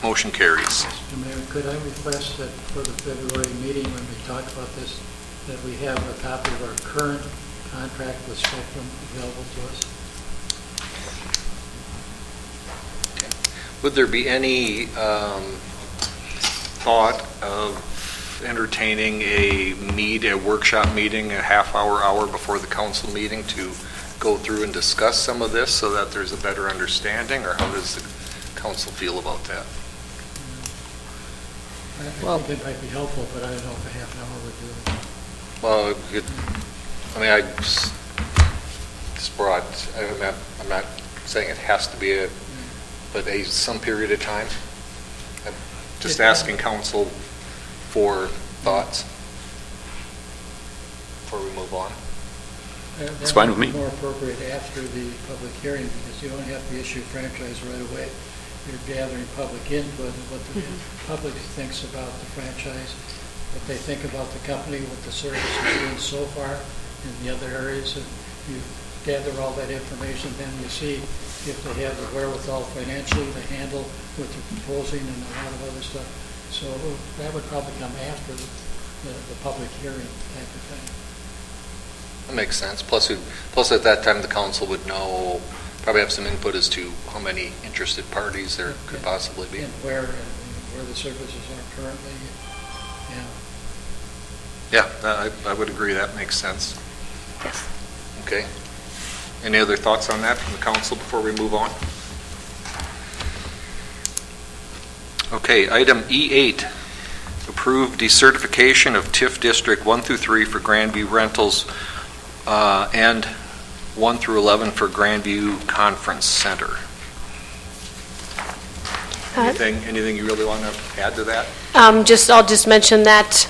Motion carries. Mr. Mayor, could I request that for the February meeting, when we talk about this, that we have a copy of our current contract with Spectrum available to us? Would there be any thought of entertaining a workshop meeting, a hour before the council meeting to go through and discuss some of this so that there's a better understanding, or how does the council feel about that? I think it might be helpful, but I don't know if a half an hour would do it. Well, I just brought, I'm not saying it has to be but some period of time. I'm just asking council for thoughts before we move on. It's fine with me. That would be more appropriate after the public hearing, because you don't have to issue franchise right away. You're gathering public input and what the public thinks about the franchise, what they think about the company, what the service is doing so far in the other areas. And you gather all that information, then you see if they have the wherewithal financially to handle what they're proposing and a lot of other stuff. So that would probably come after the public hearing type of thing. That makes sense. Plus at that time, the council would know, probably have some input as to how many interested parties there could possibly be. And where the services are currently. Yeah, I would agree. That makes sense. Yes. Okay. Any other thoughts on that from the council before we move on? Okay, item E8, approve decertification of TIF District 1 through 3 for Grandview Rentals and 1 through 11 for Grandview Conference Center. Anything you really want to add to that? I'll just mention that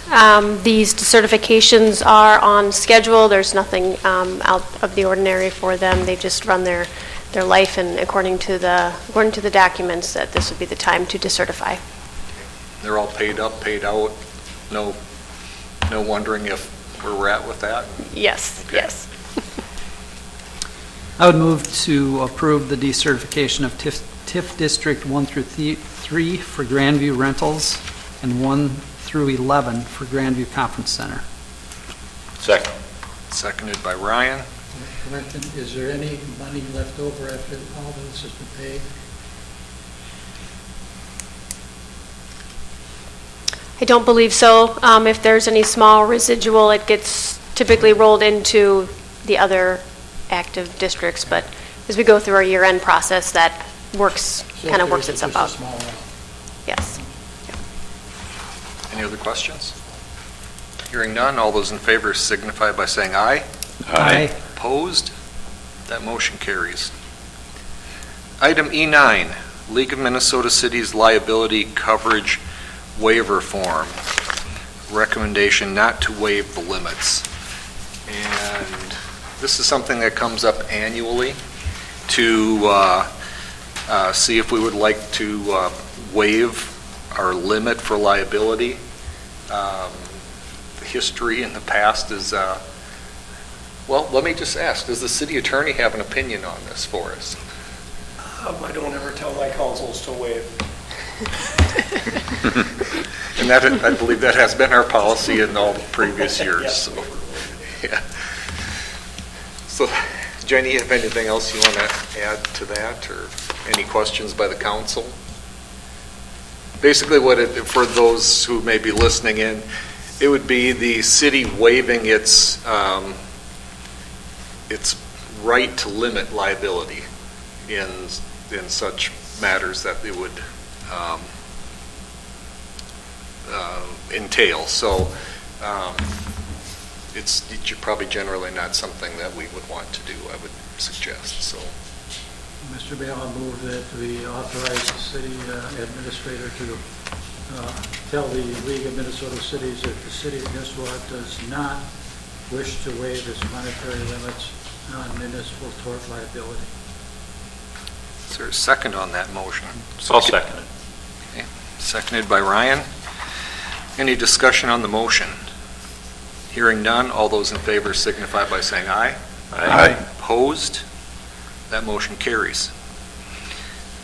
these certifications are on schedule. There's nothing out of the ordinary for them. They just run their life, and according to the documents, that this would be the time to decertify. They're all paid up, paid out. No wondering where we're at with that. Yes. Okay. Yes. I would move to approve the decertification of TIF District 1 through 3 for Grandview Rentals and 1 through 11 for Grandview Conference Center. Second. Seconded by Ryan. Question, is there any money left over after all this has been paid? I don't believe so. If there's any small residual, it gets typically rolled into the other active districts, but as we go through our year-end process, that kind of works itself out. Just a small amount. Yes. Any other questions? Hearing none, all those in favor signify by saying aye. Aye. Opposed? That motion carries. Item E9, League of Minnesota Cities Liability Coverage Waiver Form. Recommendation not to waive the limits. And this is something that comes up annually to see if we would like to waive our limit for liability. The history in the past is, well, let me just ask, does the city attorney have an opinion on this for us? I don't ever tell my councils to waive. And that, I believe that has been our policy in all the previous years, Yes. so, yeah. So, Jenny, have anything else you want to add to that, or any questions by the council? Basically, for those who may be listening in, it would be the city waiving its right to limit liability in such matters that it would entail. So it's probably generally not something that we would want to do, I would suggest. So, Mr. Mayor, I'll move that we authorize the city administrator to tell the League of Minnesota Cities that the city of Nisswa does not wish to waive its monetary limits on municipal tort liability. is there a second on that motion? I'll second it. Okay. Seconded by Ryan. Any discussion on the motion? Hearing none, all those in favor signify by saying aye. Aye. Opposed? That motion carries.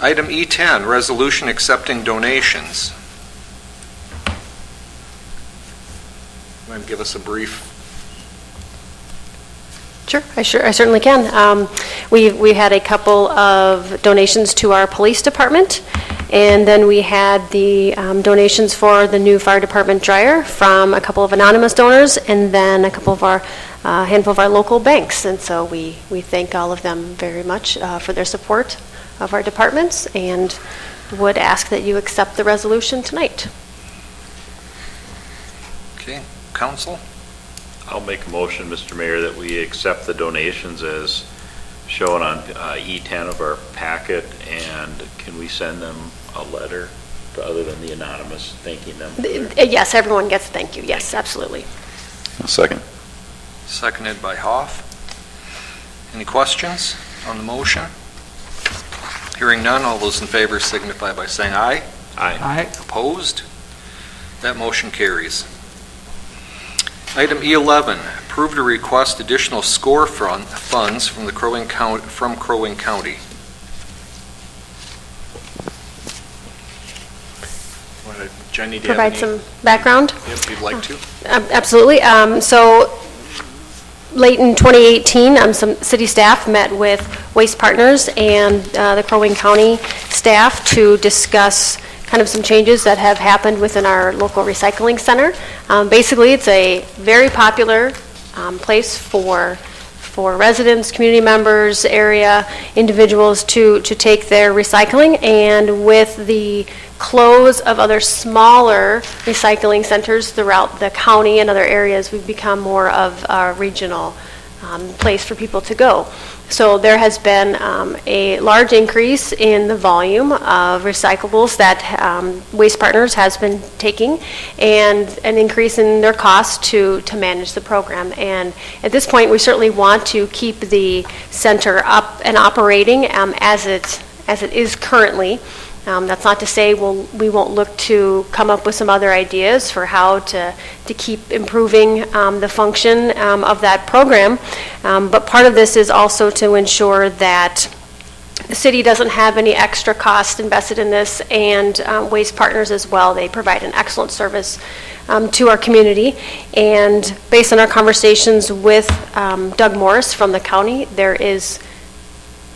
Item E10, resolution accepting donations. Want to give us a brief? Sure, I certainly can. We had a couple of donations to our police department, and then we had the donations for the new fire department dryer from a couple of anonymous donors, and then a couple of our handful of our local banks. And so we thank all of them very much for their support of our departments, and would ask that you accept the resolution tonight. Okay, council? I'll make a motion, Mr. Mayor, that we accept the donations as shown on E10 of our packet, and can we send them a letter other than the anonymous thanking them? Yes, everyone gets a thank you. Yes, absolutely. I'll second. Seconded by Hoff. Any questions on the motion? Hearing none, all those in favor signify by saying aye. Aye. Opposed? That motion carries. Item E11, approve to request additional SCORE funds from Crow Wing County. Jenny, do you have Provide any? some background? If you'd like to. Absolutely. So late in 2018, some city staff met with Waste Partners and the Crow Wing County staff to discuss kind of some changes that have happened within our local recycling center. Basically, it's a very popular place for residents, community members, area individuals to take their recycling, and with the close of other smaller recycling centers throughout the county and other areas, we've become more of a regional place for people to go. So there has been a large increase in the volume of recyclables that Waste Partners has been taking, and an increase in their cost to manage the program. And at this point, we certainly want to keep the center up and operating as it is currently. That's not to say we won't look to come up with some other ideas for how to keep improving the function of that program. But part of this is also to ensure that The city doesn't have any extra cost invested in this, and Waste Partners as well. They provide an excellent service to our community. And based on our conversations with Doug Morris from the county, there is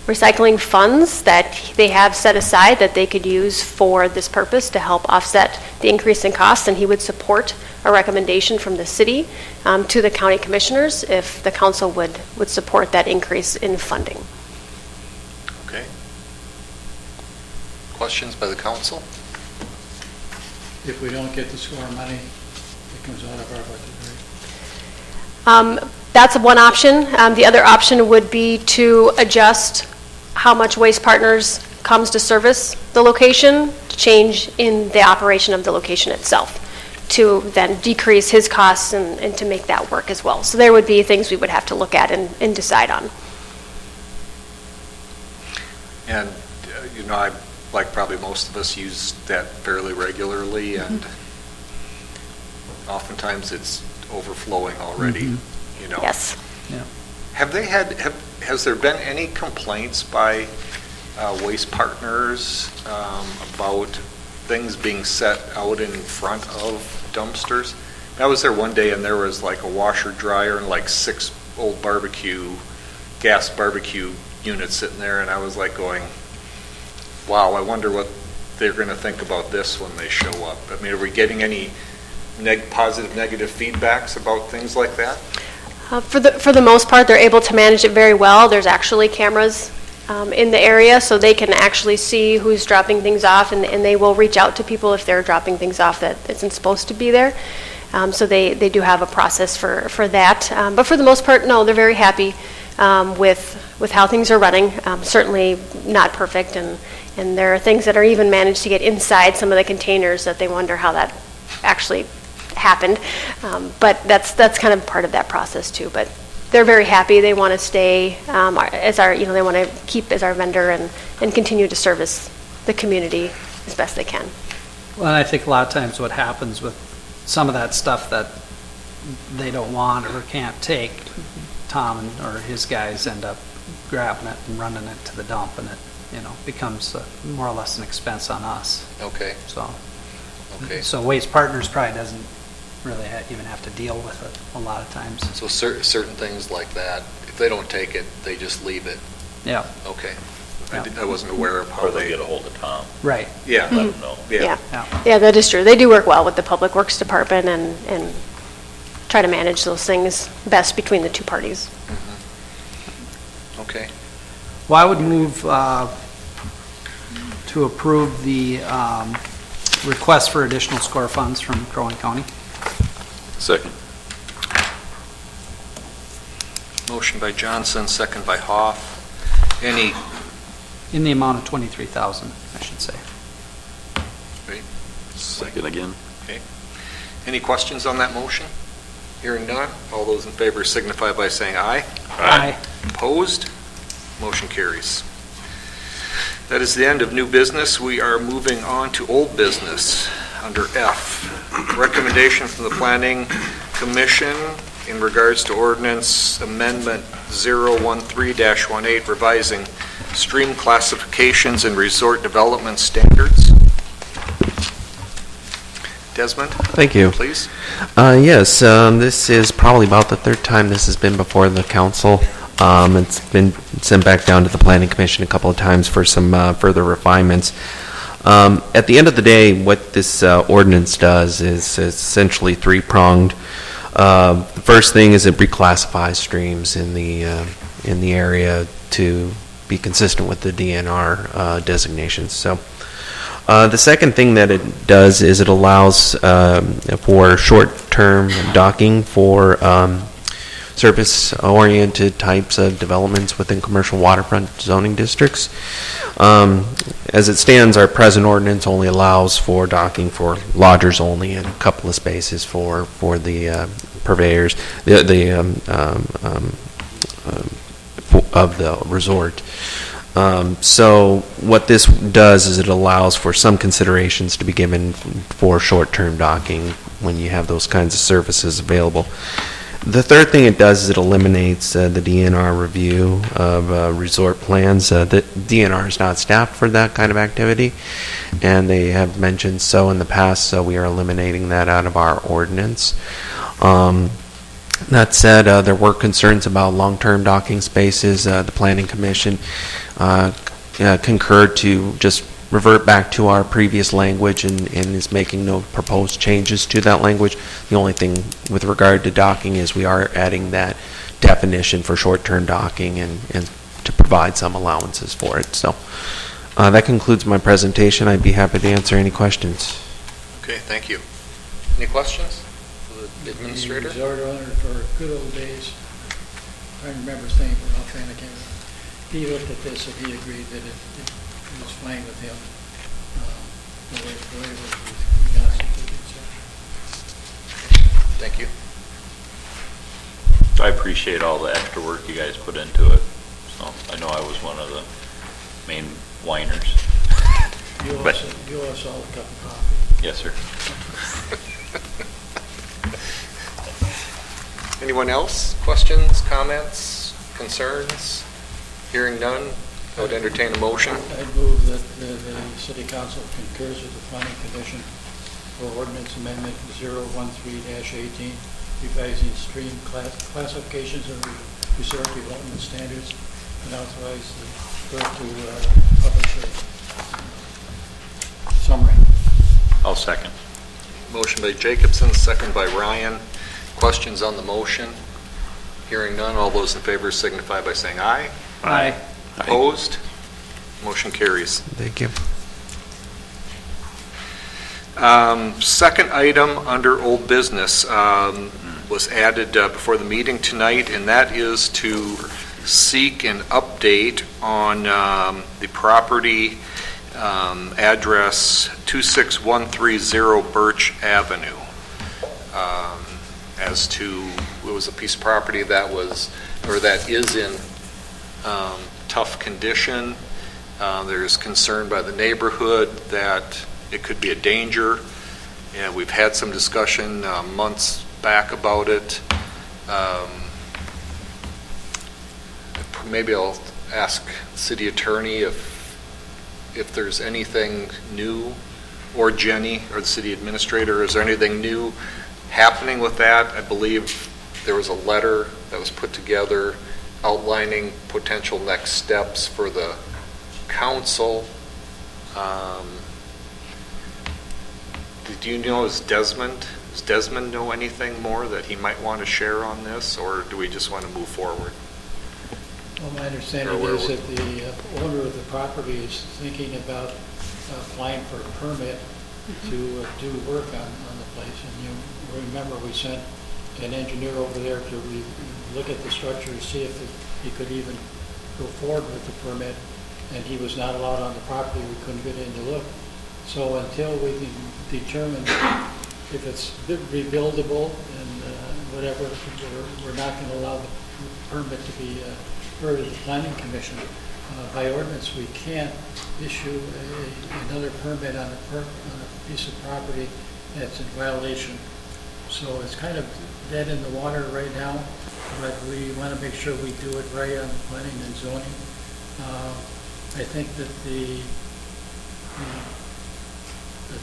recycling funds that they have set aside that they could use for this purpose to help offset the increase in costs, and he would support a recommendation from the city to the county commissioners if the council would support that increase in funding. Okay. Questions by the council? If we don't get the SCORE money, it comes out of our budget, right? That's one option. The other option would be to adjust how much Waste Partners comes to service the location, change in the operation of the location itself, to then decrease his costs and to make that work as well. So there would be things we would have to look at and decide on. And, I, like probably most of us, use that fairly regularly, and oftentimes it's overflowing already, Yes. Yeah. Has there been any complaints by Waste Partners about things being set out in front of dumpsters? I was there one day and there was like a washer dryer and like 6 old gas barbecue units sitting there, and I was like going, wow, I wonder what they're going to think about this when they show up. I mean, are we getting any positive, negative feedbacks about things like that? For the most part, they're able to manage it very well. There's actually cameras in the area, so they can actually see who's dropping things off, and they will reach out to people if they're dropping things off that isn't supposed to be there. So they do have a process for that. But for the most part, no, they're very happy with how things are running. Certainly not perfect, and there are things that are even managed to get inside some of the containers that they wonder how that actually happened. But that's kind of part of that process too. But they're very happy. They want to stay as our, they want to keep as our vendor and continue to service the community as best they can. Well, and I think a lot of times what happens with some of that stuff that they don't want or can't take, Tom or his guys end up grabbing it and running it to the dump, and it, becomes more or less an expense on us. Okay. So Waste Partners probably doesn't really even have to deal with it a lot of times. So certain things like that, if they don't take it, they just leave it. Yeah. Okay. Yeah. I wasn't aware of how Or they get a hold of Tom. Right. Yeah. Let them know. Yeah. Yeah, that is true. They do work well with the Public Works Department and try to manage those things best between the two parties. Okay. Well, I would move to approve the request for additional SCORE funds from Crow Wing County. Second. Motion by Johnson, second by Hoff. Any, In the amount of $23,000, I should say. wait, Second again. okay. Any questions on that motion? Hearing none, all those in favor signify by saying aye. Aye. Opposed? Motion carries. That is the end of new business. We are moving on to old business under F. Recommendation from the Planning Commission in regards to Ordinance Amendment 013-18 revising stream classifications and resort development standards. Desmond? Thank you. Please. Yes, this is probably about the third time this has been before the council. It's been sent back down to the Planning Commission a couple of times for some further refinements. At the end of the day, what this ordinance does is essentially three-pronged. The first thing is it reclassifies streams in the area to be consistent with the DNR designations. So the second thing that it does is it allows for short-term docking for service-oriented types of developments within commercial waterfront zoning districts. As it stands, our present ordinance only allows for docking for lodgers only and a couple of spaces for the purveyors of the resort. So what this does is it allows for some considerations to be given for short-term docking when you have those kinds of services available. The third thing it does is it eliminates the DNR review of resort plans. The DNR is not staffed for that kind of activity, and they have mentioned so in the past, so we are eliminating that out of our ordinance. That said, there were concerns about long-term docking spaces. The Planning Commission concurred to just revert back to our previous language and is making no proposed changes to that language. The only thing with regard to docking is we are adding that definition for short-term docking and to provide some allowances for it. So that concludes my presentation. I'd be happy to answer any questions. Okay, thank you. Any questions for the administrator? The resort owner for good old days, I remember saying, well, I can't remember. He looked at this and he agreed that it was fine with him. The way it was constituted. Thank you. I appreciate all the extra work you guys put into it. So I know I was one of the main whiners. You But- owe us all a cup of coffee. Yes, sir. Anyone else? Questions, comments, concerns? Hearing none, I would entertain a motion. I move that the city council concurs with the planning commission for ordinance amendment 013-18, revising stream classifications and resort development standards, and authorize the clerk to publish a summary. I'll second. Motion by Jacobson, second by Ryan. Questions on the motion? Hearing none, all those in favor signify by saying aye. Aye. Opposed? Motion carries. Thank you. Second item under old business was added before the meeting tonight, and that is to seek an update on the property address 26130 Birch Avenue. As to, it was a piece of property that was, or that is in tough condition. There's concern by the neighborhood that it could be a danger, and we've had some discussion months back about it. Maybe I'll ask city attorney if there's anything new, or Jenny, or the city administrator, is there anything new happening with that? I believe there was a letter that was put together outlining potential next steps for the council. Do you know, does Desmond know anything more that he might want to share on this, or do we just want to move forward? Well, my understanding is that the owner of the property is thinking about applying for a permit to do work on the place. And you remember we sent an engineer over there to look at the structure to see if he could even go forward with the permit, and he was not allowed on the property. We couldn't get in to look. So until we can determine if it's rebuildable and whatever, we're not going to allow the permit to be heard of the planning commission. By ordinance, we can't issue another permit on a piece of property that's in violation. So it's kind of dead in the water right now, but we want to make sure we do it right on the planning and zoning. I think that the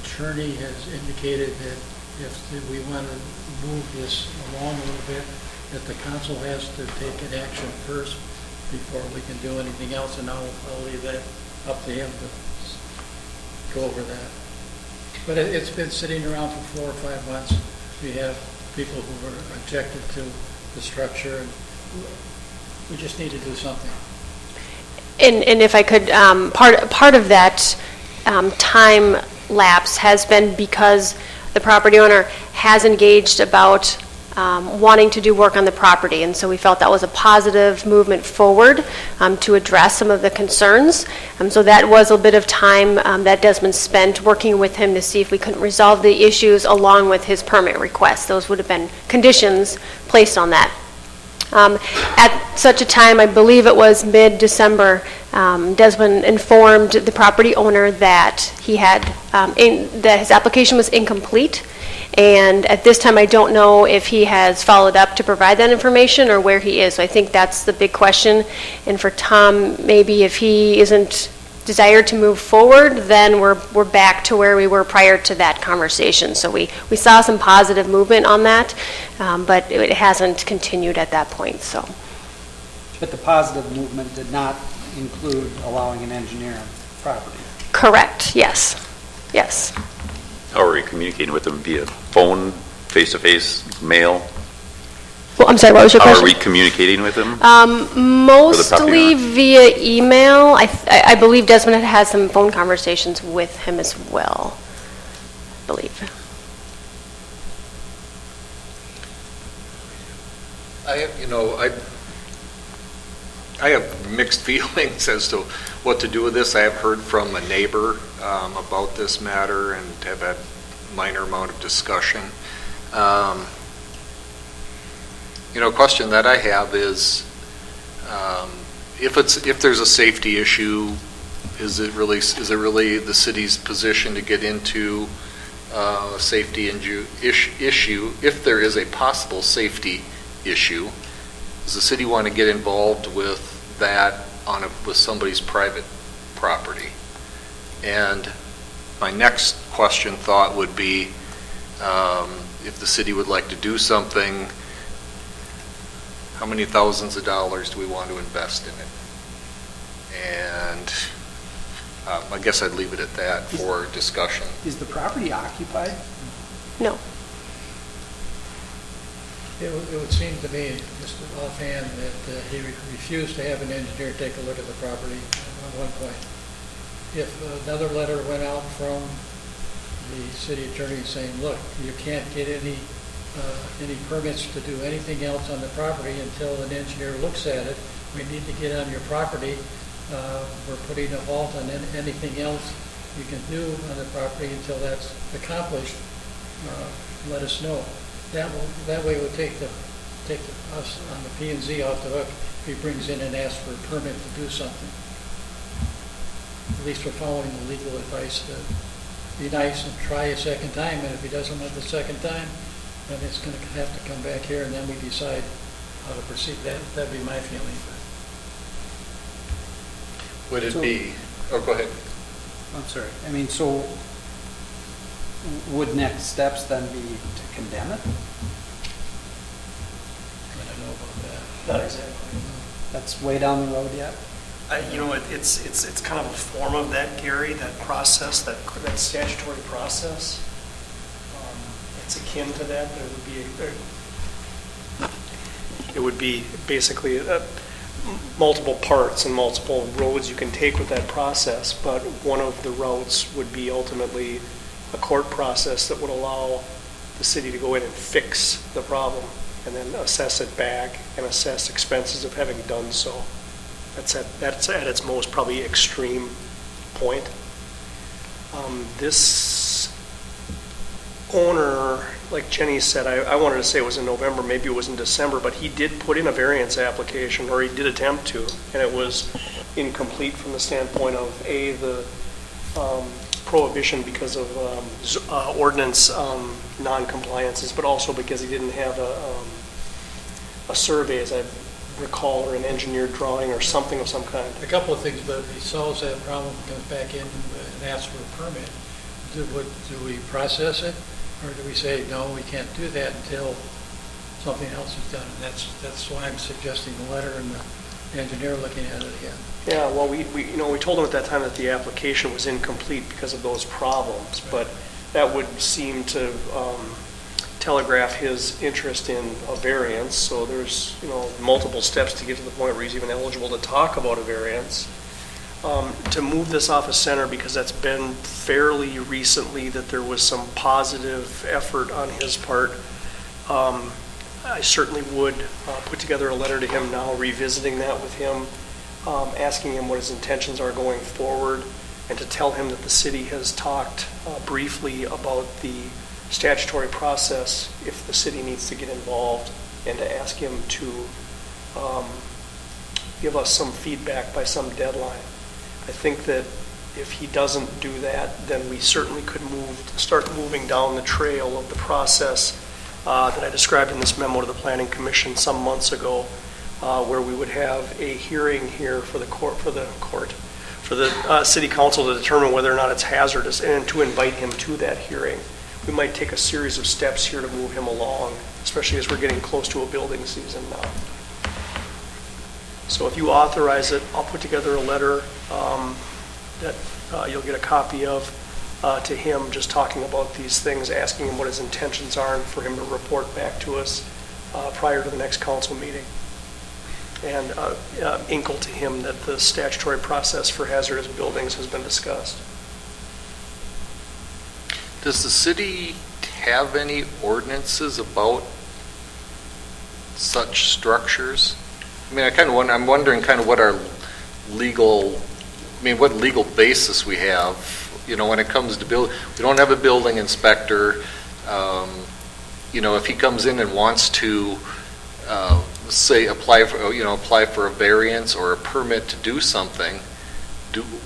attorney has indicated that if we want to move this along a little bit, that the council has to take an action first before we can do anything else, and I'll leave that up to him to go over that. But it's been sitting around for 4 or 5 months. We have people who were objected to the structure, and we just need to do something. And if I could, part of that time lapse has been because the property owner has engaged about wanting to do work on the property, and so we felt that was a positive movement forward to address some of the concerns. So that was a bit of time that Desmond spent working with him to see if we couldn't resolve the issues along with his permit request. Those would have been conditions placed on that. At such a time, I believe it was mid-December, Desmond informed the property owner that he had, that his application was incomplete, and at this time, I don't know if he has followed up to provide that information or where he is. So I think that's the big question. And for Tom, maybe if he isn't desired to move forward, then we're back to where we were prior to that conversation. So we saw some positive movement on that, but it hasn't continued at that point, so. But the positive movement did not include allowing an engineer on property. Correct, yes, yes. How are we communicating with them? Via phone, face-to-face, mail? Well, I'm sorry, what was your How question? are we communicating with them? Mostly via email. I believe Desmond had had some phone conversations with him as well, I believe. I have mixed feelings as to what to do with this. I have heard from a neighbor about this matter and have had minor amount of discussion. A question that I have is, if there's a safety issue, is it really the city's position to get into a safety issue? If there is a possible safety issue, does the city want to get involved with that with somebody's private property? And my next thought would be, if the city would like to do something, how many thousands of dollars do we want to invest in it? And I guess I'd leave it at that for discussion. Is the property occupied? No. It would seem to me, just offhand, that he refused to have an engineer take a look at the property at one point. If another letter went out from the city attorney saying, look, you can't get any permits to do anything else on the property until an engineer looks at it. We need to get on your property. We're putting a halt on anything else you can do on the property until that's accomplished. Let us know. That way we'll take us on the P&Z off the hook if he brings in and asks for a permit to do something. At least we're following the legal advice to be nice and try a second time, and if he doesn't want the second time, then it's going to have to come back here, and then we decide how to proceed. That'd be my feeling. Would it be? Oh, go ahead. I'm sorry. I mean, so would next steps then be to condemn it? I don't know about that. Not exactly. That's way down the road yet? It's kind of a form of that, Gary, that process, that statutory process. It's akin to that. It would be basically multiple parts and multiple roads you can take with that process, but one of the routes would be ultimately a court process that would allow the city to go in and fix the problem and then assess it back and assess expenses of having done so. That's at its most probably extreme point. This owner, like Jenny said, I wanted to say it was in November, maybe it was in December, but he did put in a variance application, or he did attempt to, and it was incomplete from the standpoint of the prohibition because of ordinance non-compliances, but also because he didn't have a survey, as I recall, or an engineered drawing or something of some kind. A couple of things, but if he solves that problem, comes back in and asks for a permit, do we process it? Or do we say, no, we can't do that until something else is done? And that's why I'm suggesting the letter and the engineer looking at it again. Yeah, well, we told him at that time that the application was incomplete because of those problems, but that would seem to telegraph his interest in a variance. So there's, multiple steps to get to the point where he's even eligible to talk about a variance. To move this off of center, because that's been fairly recently that there was some positive effort on his part, I certainly would put together a letter to him now, revisiting that with him, asking him what his intentions are going forward, and to tell him that the city has talked briefly about the statutory process if the city needs to get involved, and to ask him to give us some feedback by some deadline. I think that if he doesn't do that, then we certainly could start moving down the trail of the process that I described in this memo to the Planning Commission some months ago, where we would have a hearing here for the city council to determine whether or not it's hazardous and to invite him to that hearing. We might take a series of steps here to move him along, especially as we're getting close to a building season now. So if you authorize it, I'll put together a letter that you'll get a copy of to him, just talking about these things, asking him what his intentions are, and for him to report back to us prior to the next council meeting. And inkle to him that the statutory process for hazardous buildings has been discussed. Does the city have any ordinances about such structures? I mean, I'm wondering kind of what our what legal basis we have, when it comes to build. We don't have a building inspector. If he comes in and wants to, say, apply for a variance or a permit to do something,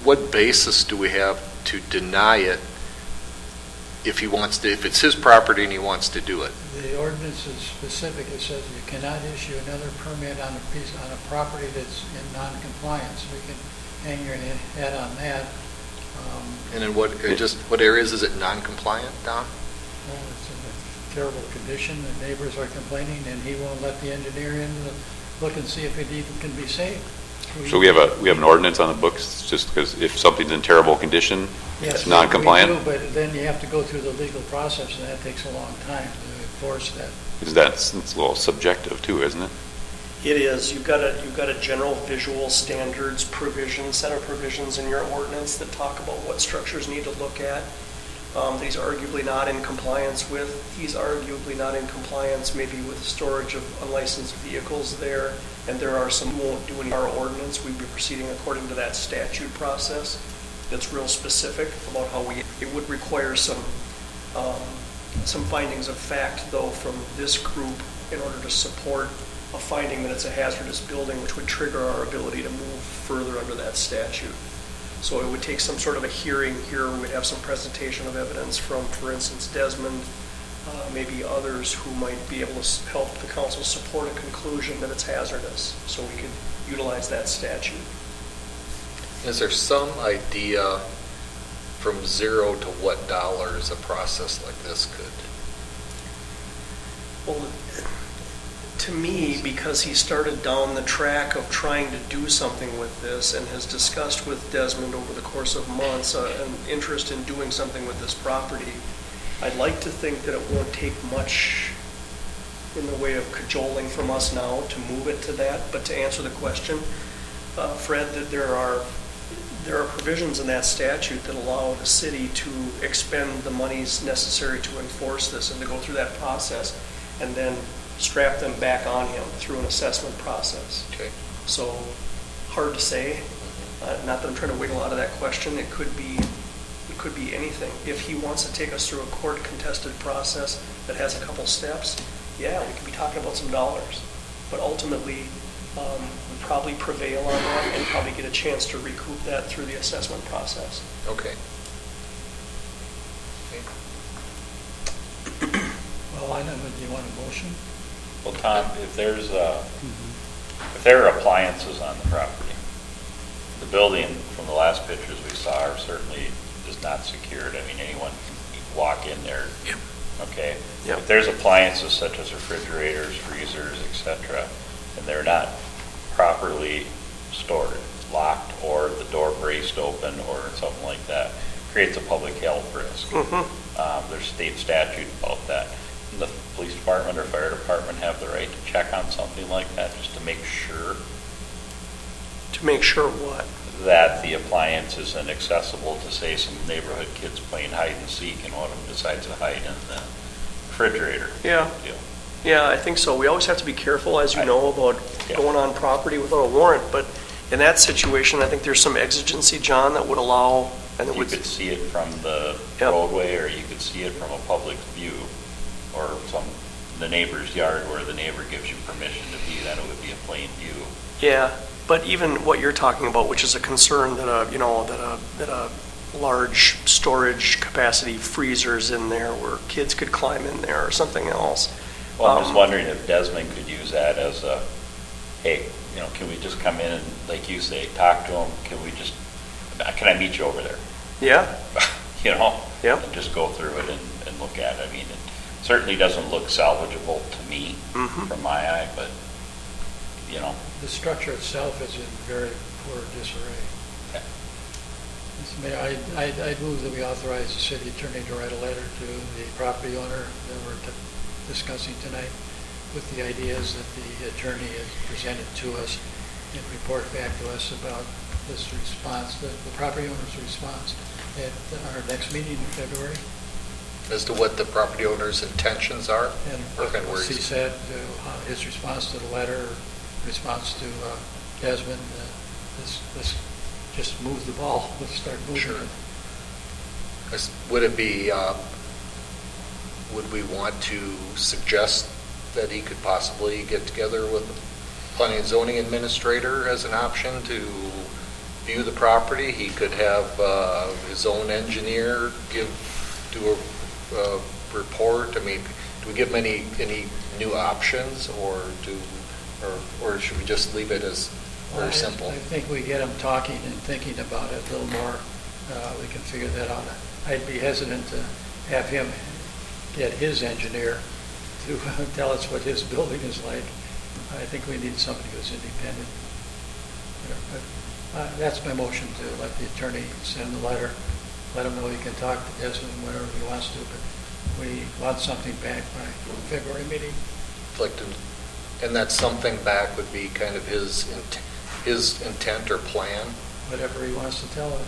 what basis do we have to deny it if it's his property and he wants to do it? The ordinance is specific. It says you cannot issue another permit on a property that's in non-compliance. We can hang your head on that. And in what areas is it non-compliant, Don? Well, it's in a terrible condition. The neighbors are complaining, and he won't let the engineer in to look and see if it even can be saved. So we have an ordinance on the books, just because if something's in terrible condition, Yes, it's non-compliant? we do, but then you have to go through the legal process, and that takes a long time to enforce that. It's a little subjective too, isn't it? It is. You've got a general visual standards set of provisions in your ordinance that talk about what structures need to look at. That he's arguably not in compliance with. He's arguably not in compliance maybe with storage of unlicensed vehicles there, and there are some who won't do any our ordinance. We'd be proceeding according to that statute process. That's real specific about how it would require some findings of fact, though, from this group in order to support a finding that it's a hazardous building, which would trigger our ability to move further under that statute. So it would take some sort of a hearing here. We'd have some presentation of evidence from, for instance, Desmond, maybe others who might be able to help the council support a conclusion that it's hazardous, so we could utilize that statute. Is there some idea from zero to what dollars a process like this could? Well, to me, because he started down the track of trying to do something with this and has discussed with Desmond over the course of months an interest in doing something with this property, I'd like to think that it won't take much in the way of cajoling from us now to move it to that. But to answer the question, Fred, that there are provisions in that statute that allow the city to expend the monies necessary to enforce this and to go through that process and then strap them back on him through an assessment process. Okay. So, hard to say. Not that I'm trying to wiggle out of that question. It could be anything. If he wants to take us through a court contested process that has a couple steps, yeah, we could be talking about some dollars. But ultimately, we probably prevail on that and probably get a chance to recoup that through the assessment process. Okay. Well, I don't know, do you want a motion? Well, Tom, if there are appliances on the property, the building from the last pictures we saw certainly is not secured. I mean, anyone can walk in there. Yep. Okay? Yep. If there's appliances such as refrigerators, freezers, etc., and they're not properly stored, locked, or the door braced open or something like that, creates a public health risk. Mm-hmm. There's state statute about that. The police department or fire department have the right to check on something like that just to make sure. To make sure what? That the appliance is inaccessible to, say, some neighborhood kids playing hide and seek and one of them decides to hide in the refrigerator. Yeah. Deal. Yeah, I think so. We always have to be careful, as you know, about Yeah. going on property without a warrant. But in that situation, I think there's some exigency, John, that would allow, and it You would. could see it from the Yep. roadway, or you could see it from a public view, or the neighbor's yard where the neighbor gives you permission to be, then it would be a plain view. Yeah, But even what you're talking about, which is a concern that a large storage capacity freezers in there where kids could climb in there or something else. Well, I'm just wondering if Desmond could use that as a, hey, can we just come in and, like you say, talk to them? Can I meet you over there? Yeah. Yep. And just go through it and look at it. I mean, it certainly doesn't look salvageable to me from my eye, but, The structure itself is in very poor disarray. Yeah. Mr. Mayor, I'd move that we authorize the city attorney to write a letter to the property owner that we're discussing tonight with the ideas that the attorney has presented to us and report back to us about this response, the property owner's response at our next meeting in February. As to what the property owner's intentions are? And Or kind of what where he he's- said, his response to the letter, response to Desmond, let's just move the ball, let's start moving Sure. it. Would it be, would we want to suggest that he could possibly get together with the planning and zoning administrator as an option to view the property? He could have his own engineer do a report. I mean, do we give him any new options, or should we just leave it as very simple? I think we get him talking and thinking about it a little more, we can figure that out. I'd be hesitant to have him get his engineer to tell us what his building is like. I think we need somebody who's independent. But that's my motion, to let the attorney send the letter, let him know he can talk to Desmond whenever he wants to, but we want something back by February meeting. And that something back would be kind of his intent or plan? Whatever he wants to tell us.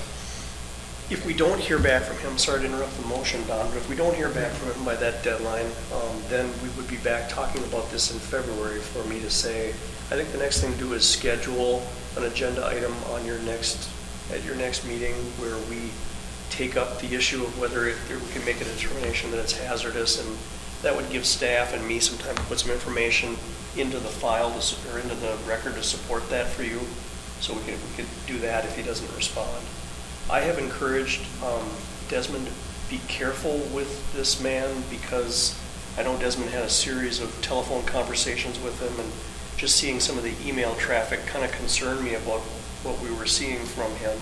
If we don't hear back from him, sorry to interrupt the motion, Don, but if we don't hear back from him by that deadline, then we would be back talking about this in February for me to say, I think the next thing to do is schedule an agenda item on at your next meeting where we take up the issue of whether we can make a determination that it's hazardous, and that would give staff and me some time to put some information into the file or into the record to support that for you. So we could do that if he doesn't respond. I have encouraged Desmond to be careful with this man, because I know Desmond had a series of telephone conversations with him, and just seeing some of the email traffic kind of concerned me about what we were seeing from him.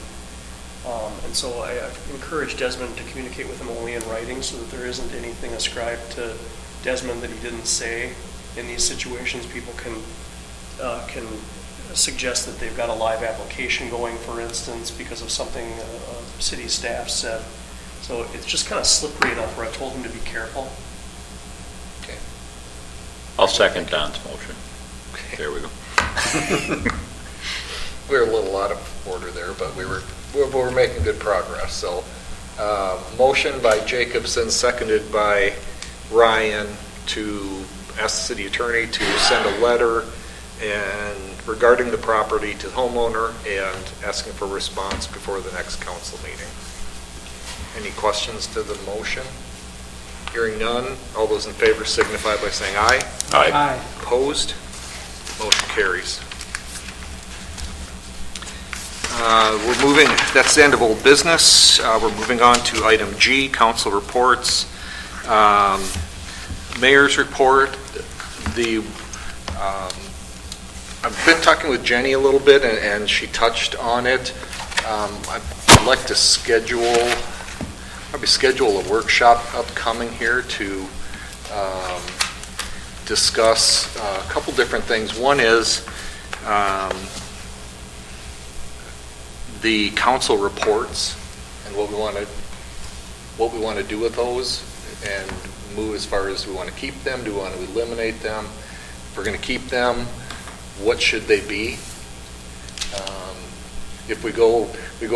And so I've encouraged Desmond to communicate with him only in writing, so that there isn't anything ascribed to Desmond that he didn't say. In these situations, people can suggest that they've got a live application going, for instance, because of something city staff said. So it's just kind of slippery enough where I told him to be careful. Okay. I'll second Don's motion. There we go. We were a little out of order there, but we're making good progress. So, motion by Jacobson, seconded by Ryan, to ask the city attorney to send a letter regarding the property to the homeowner and asking for a response before the next council meeting. Any questions to the motion? Hearing none, all those in favor signify by saying aye. Aye. Opposed? Motion carries. We're moving, that's the end of old business. We're moving on to item G, council reports. Mayor's report. I've been talking with Jenny a little bit, and she touched on it. I'd like to schedule a workshop upcoming here to discuss a couple different things. One is the council reports and what we want to do with those, and move as far as, do we want to keep them, do we want to eliminate them? If we're going to keep them, what should they be? If we go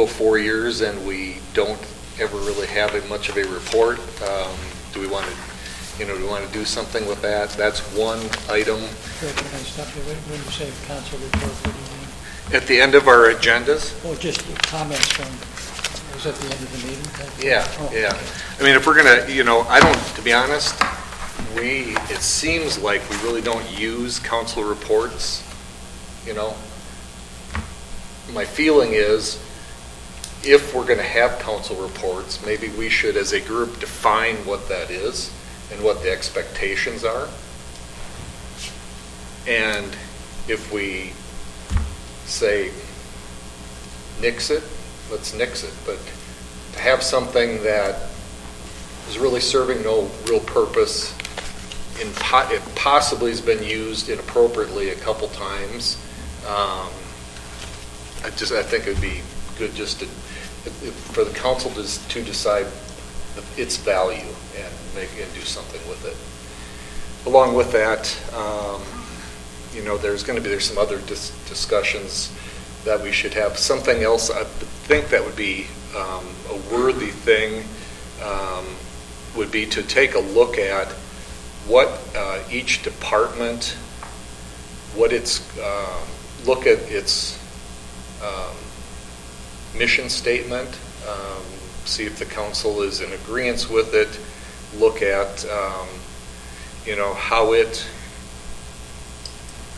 4 years and we don't ever really have much of a report, do we want to do something with that? That's one item. Can I stop you? When you say council report, what do you mean? At the end of our agendas? Oh, just comments from, was at the end of the meeting? Yeah, Oh, yeah. okay. I mean, if we're going to, I don't, to be honest, it seems like we really don't use council reports, my feeling is, if we're going to have council reports, maybe we should, as a group, define what that is and what the expectations are. And if we say, nix it, let's nix it. But to have something that is really serving no real purpose, it possibly has been used inappropriately a couple times, I think it would be good just to, for the council to decide its value and do something with it. Along with that, there's some other discussions that we should have. Something else I think that would be a worthy thing would be to take a look at what each department, look at its mission statement, see if the council is in agreement with it, look at, how it,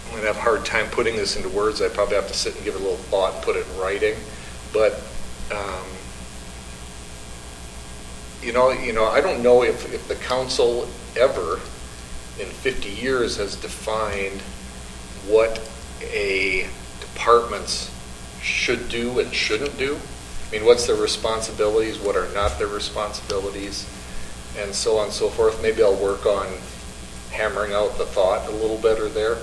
I'm going to have a hard time putting this into words. I probably have to sit and give it a little thought and put it in writing. But, I don't know if the council ever in 50 years has defined what a department should do and shouldn't do. I mean, what's their responsibilities, what are not their responsibilities, and so on and so forth. Maybe I'll work on hammering out the thought a little better there.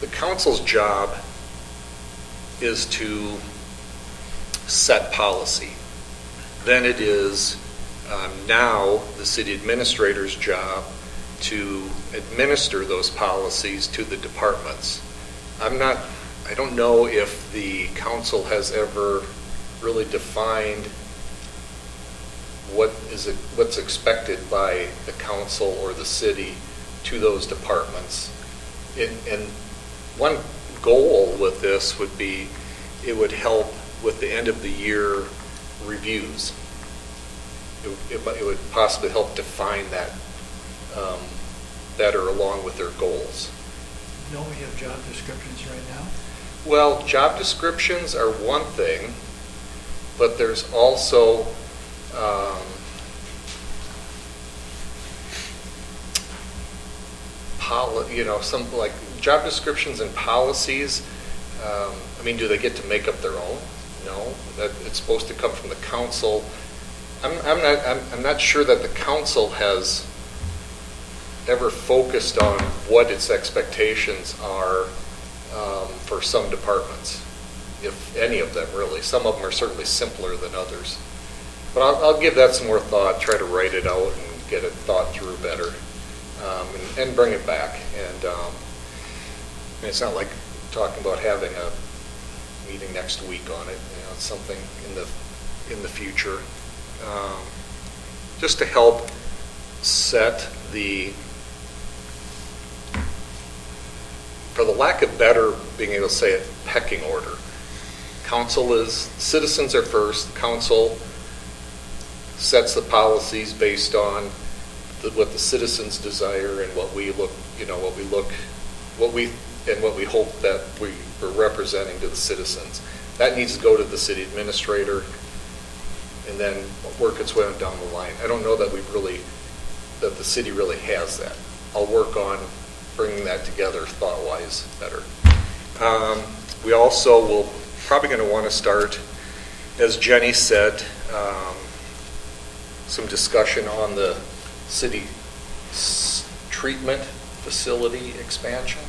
The council's job is to set policy. Then it is now the city administrator's job to administer those policies to the departments. I don't know if the council has ever really defined what's expected by the council or the city to those departments. And one goal with this would be, it would help with the end of the year reviews. It would possibly help define that better along with their goals. Don't we have job descriptions right now? Well, job descriptions are one thing, but there's also some like job descriptions and policies. Do they get to make up their own? No, it's supposed to come from the council. I'm not sure that the council has ever focused on what its expectations are for some departments, if any of them really. Some of them are certainly simpler than others. But I'll give that some more thought, try to write it out and get it thought through better, and bring it back. And it's not like talking about having a meeting next week on it. It's something in the future, just to help set the, for the lack of better being able to say it, pecking order. Citizens are first. Council sets the policies based on what the citizens desire and what we hope that we're representing to the citizens. That needs to go to the city administrator and then work its way down the line. I don't know that that the city really has that. I'll work on bringing that together thought-wise better. We also will probably going to want to start, as Jenny said, some discussion on the city treatment facility expansion.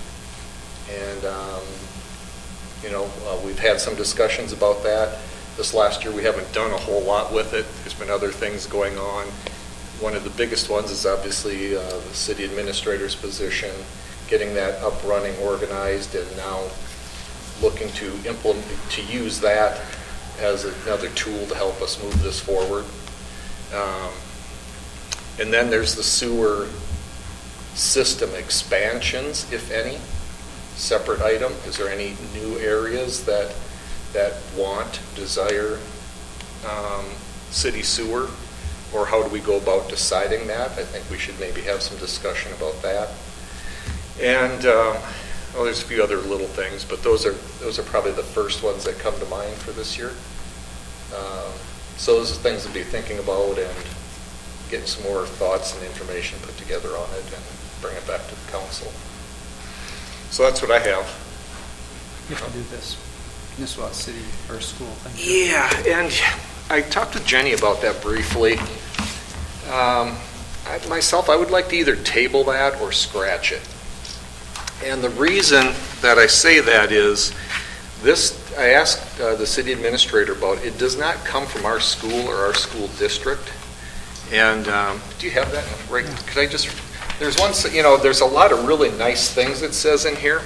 And, we've had some discussions about that. This last year we haven't done a whole lot with it. There's been other things going on. One of the biggest ones is obviously the city administrator's position, getting that up, running, organized, and now looking to use that as another tool to help us move this forward. And then there's the sewer system expansions, if any, separate item. Is there any new areas that desire city sewer? Or how do we go about deciding that? I think we should maybe have some discussion about that. And Well, there's a few other little things, but those are probably the first ones that come to mind for this year. So those are things to be thinking about and getting some more thoughts and information put together on it and bring it back to the council. So that's what I have. You have to do this Nisswa City or school thing. Yeah, and I talked with Jenny about that briefly. Myself, I would like to either table that or scratch it. And the reason that I say that is this, I asked the city administrator about, it does not come from our school or our school district. And do you have that? Right? Could I just, there's one, there's a lot of really nice things it says in here.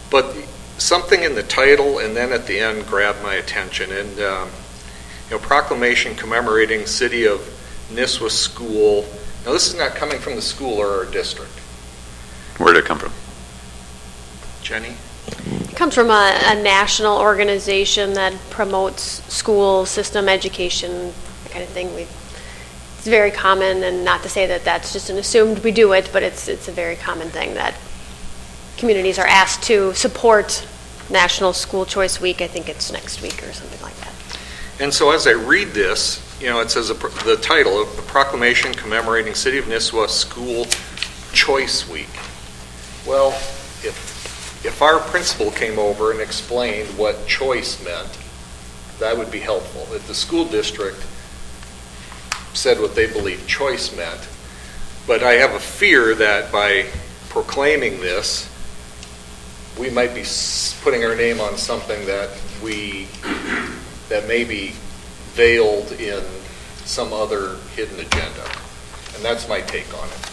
But something in the title and then at the end grabbed my attention. And, proclamation commemorating City of Nisswa School. Now, this is not coming from the school or our district. Where did it come from? Jenny? It comes from a national organization that promotes school system education, that kind of thing. It's very common, and not to say that that's just an assumed we do it, but it's a very common thing that communities are asked to support National School Choice Week. I think it's next week or something like that. And so as I read this, it says the title of the proclamation commemorating City of Nisswa School Choice Week. Well, if our principal came over and explained what choice meant, that would be helpful. If the school district said what they believe choice meant, but I have a fear that by proclaiming this, we might be putting our name on something that may be veiled in some other hidden agenda. And that's my take on it.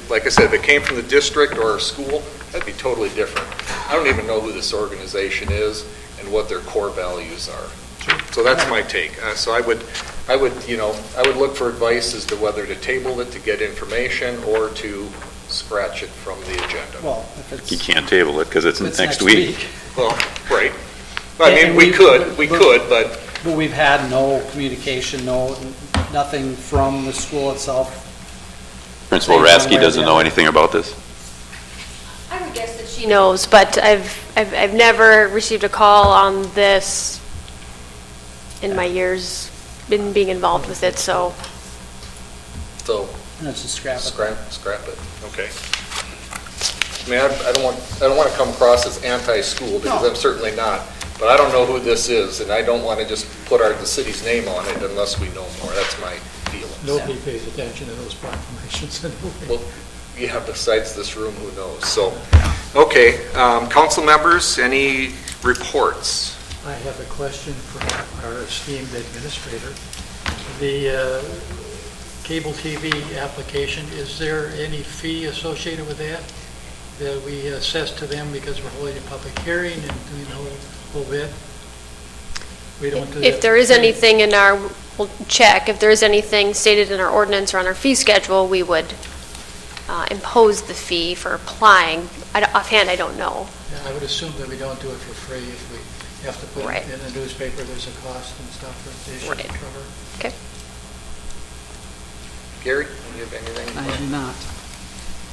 Like I said, if it came from the district or our school, that'd be totally different. I don't even know who this organization is and what their core values are. So that's my take. So I would look for advice as to whether to table it to get information or to scratch it from the agenda. Well, if it's... You can't table it because it's next week. Well, right. I mean, we could, but... But we've had no communication, nothing from the school itself. Principal Rasky doesn't know anything about this? I would guess that she knows, but I've never received a call on this in my years been being involved with it, so. So. Let's just scrap it. Scrap it, okay. I mean, I don't want to come across as anti-school because I'm certainly not, but I don't know who this is, and I don't want to just put the city's name on it unless we know more. That's my feeling. Nobody pays attention to those proclamations anyway. Well, yeah, besides this room, who knows? So, okay, council members, any reports? I have a question for our esteemed administrator. The cable TV application, is there any fee associated with that we assess to them because we're holding a public hearing and doing the whole bit? We don't do that. If there is anything in we'll check. If there is anything stated in our ordinance or on our fee schedule, we would impose the fee for applying. Offhand, I don't know. Yeah, I would assume that we don't do it for free. If we have to put it in the newspaper, there's a cost and stuff that they should cover. Okay. Gary, do you have anything? I do not.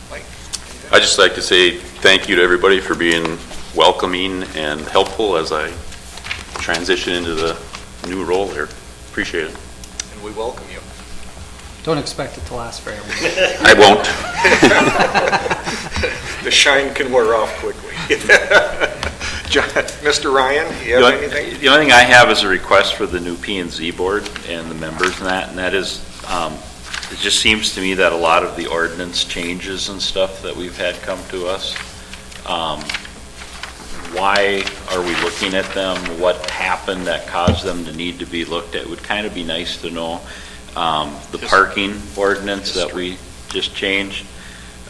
Mike? I'd just like to say thank you to everybody for being welcoming and helpful as I transition into the new role here. Appreciate it. And we welcome you. Don't expect it to last very long. I won't. The shine can wear off quickly. Mr. Ryan, do you have anything? The only thing I have is a request for the new P&Z board and the members and that is, it just seems to me that a lot of the ordinance changes and stuff that we've had come to us, why are we looking at them? What happened that caused them to need to be looked at? It would kind of be nice to know. The parking ordinance that we just changed.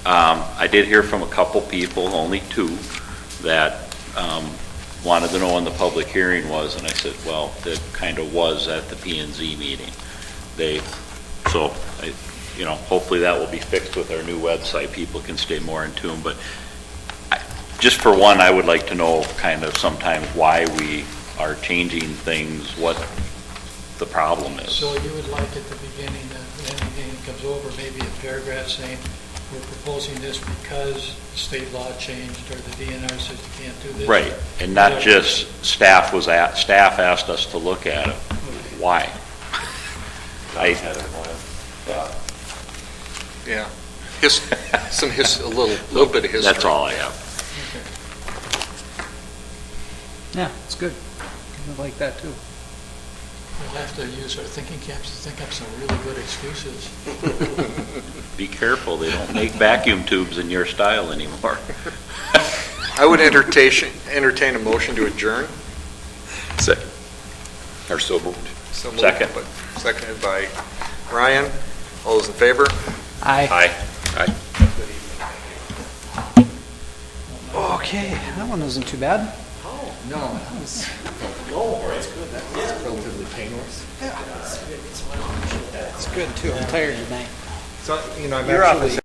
I did hear from a couple people, only two, that wanted to know when the public hearing was, and I said, well, it kind of was at the P&Z meeting. Hopefully that will be fixed with our new website. People can stay more in tune, but just for one, I would like to know kind of sometimes why we are changing things, what the problem is. So you would like at the beginning, when anything comes over, maybe a paragraph saying, we're proposing this because state law changed or the DNR says you can't do this? Right, and not just staff asked us to look at it. Why? Yeah. A little bit of history. That's all I have. Yeah, it's good. I like that, too. We'll have to use our thinking caps to think up some really good excuses. Be careful, they don't make vacuum tubes in your style anymore. I would entertain a motion to adjourn. Second. Or so moved. So moved, Second. but seconded by Ryan. All those in favor? Aye. Aye. Okay, that one wasn't too bad. No, that was, it's good. That was relatively painless. It's good, too. I'm tired tonight. So, I'm You're off actually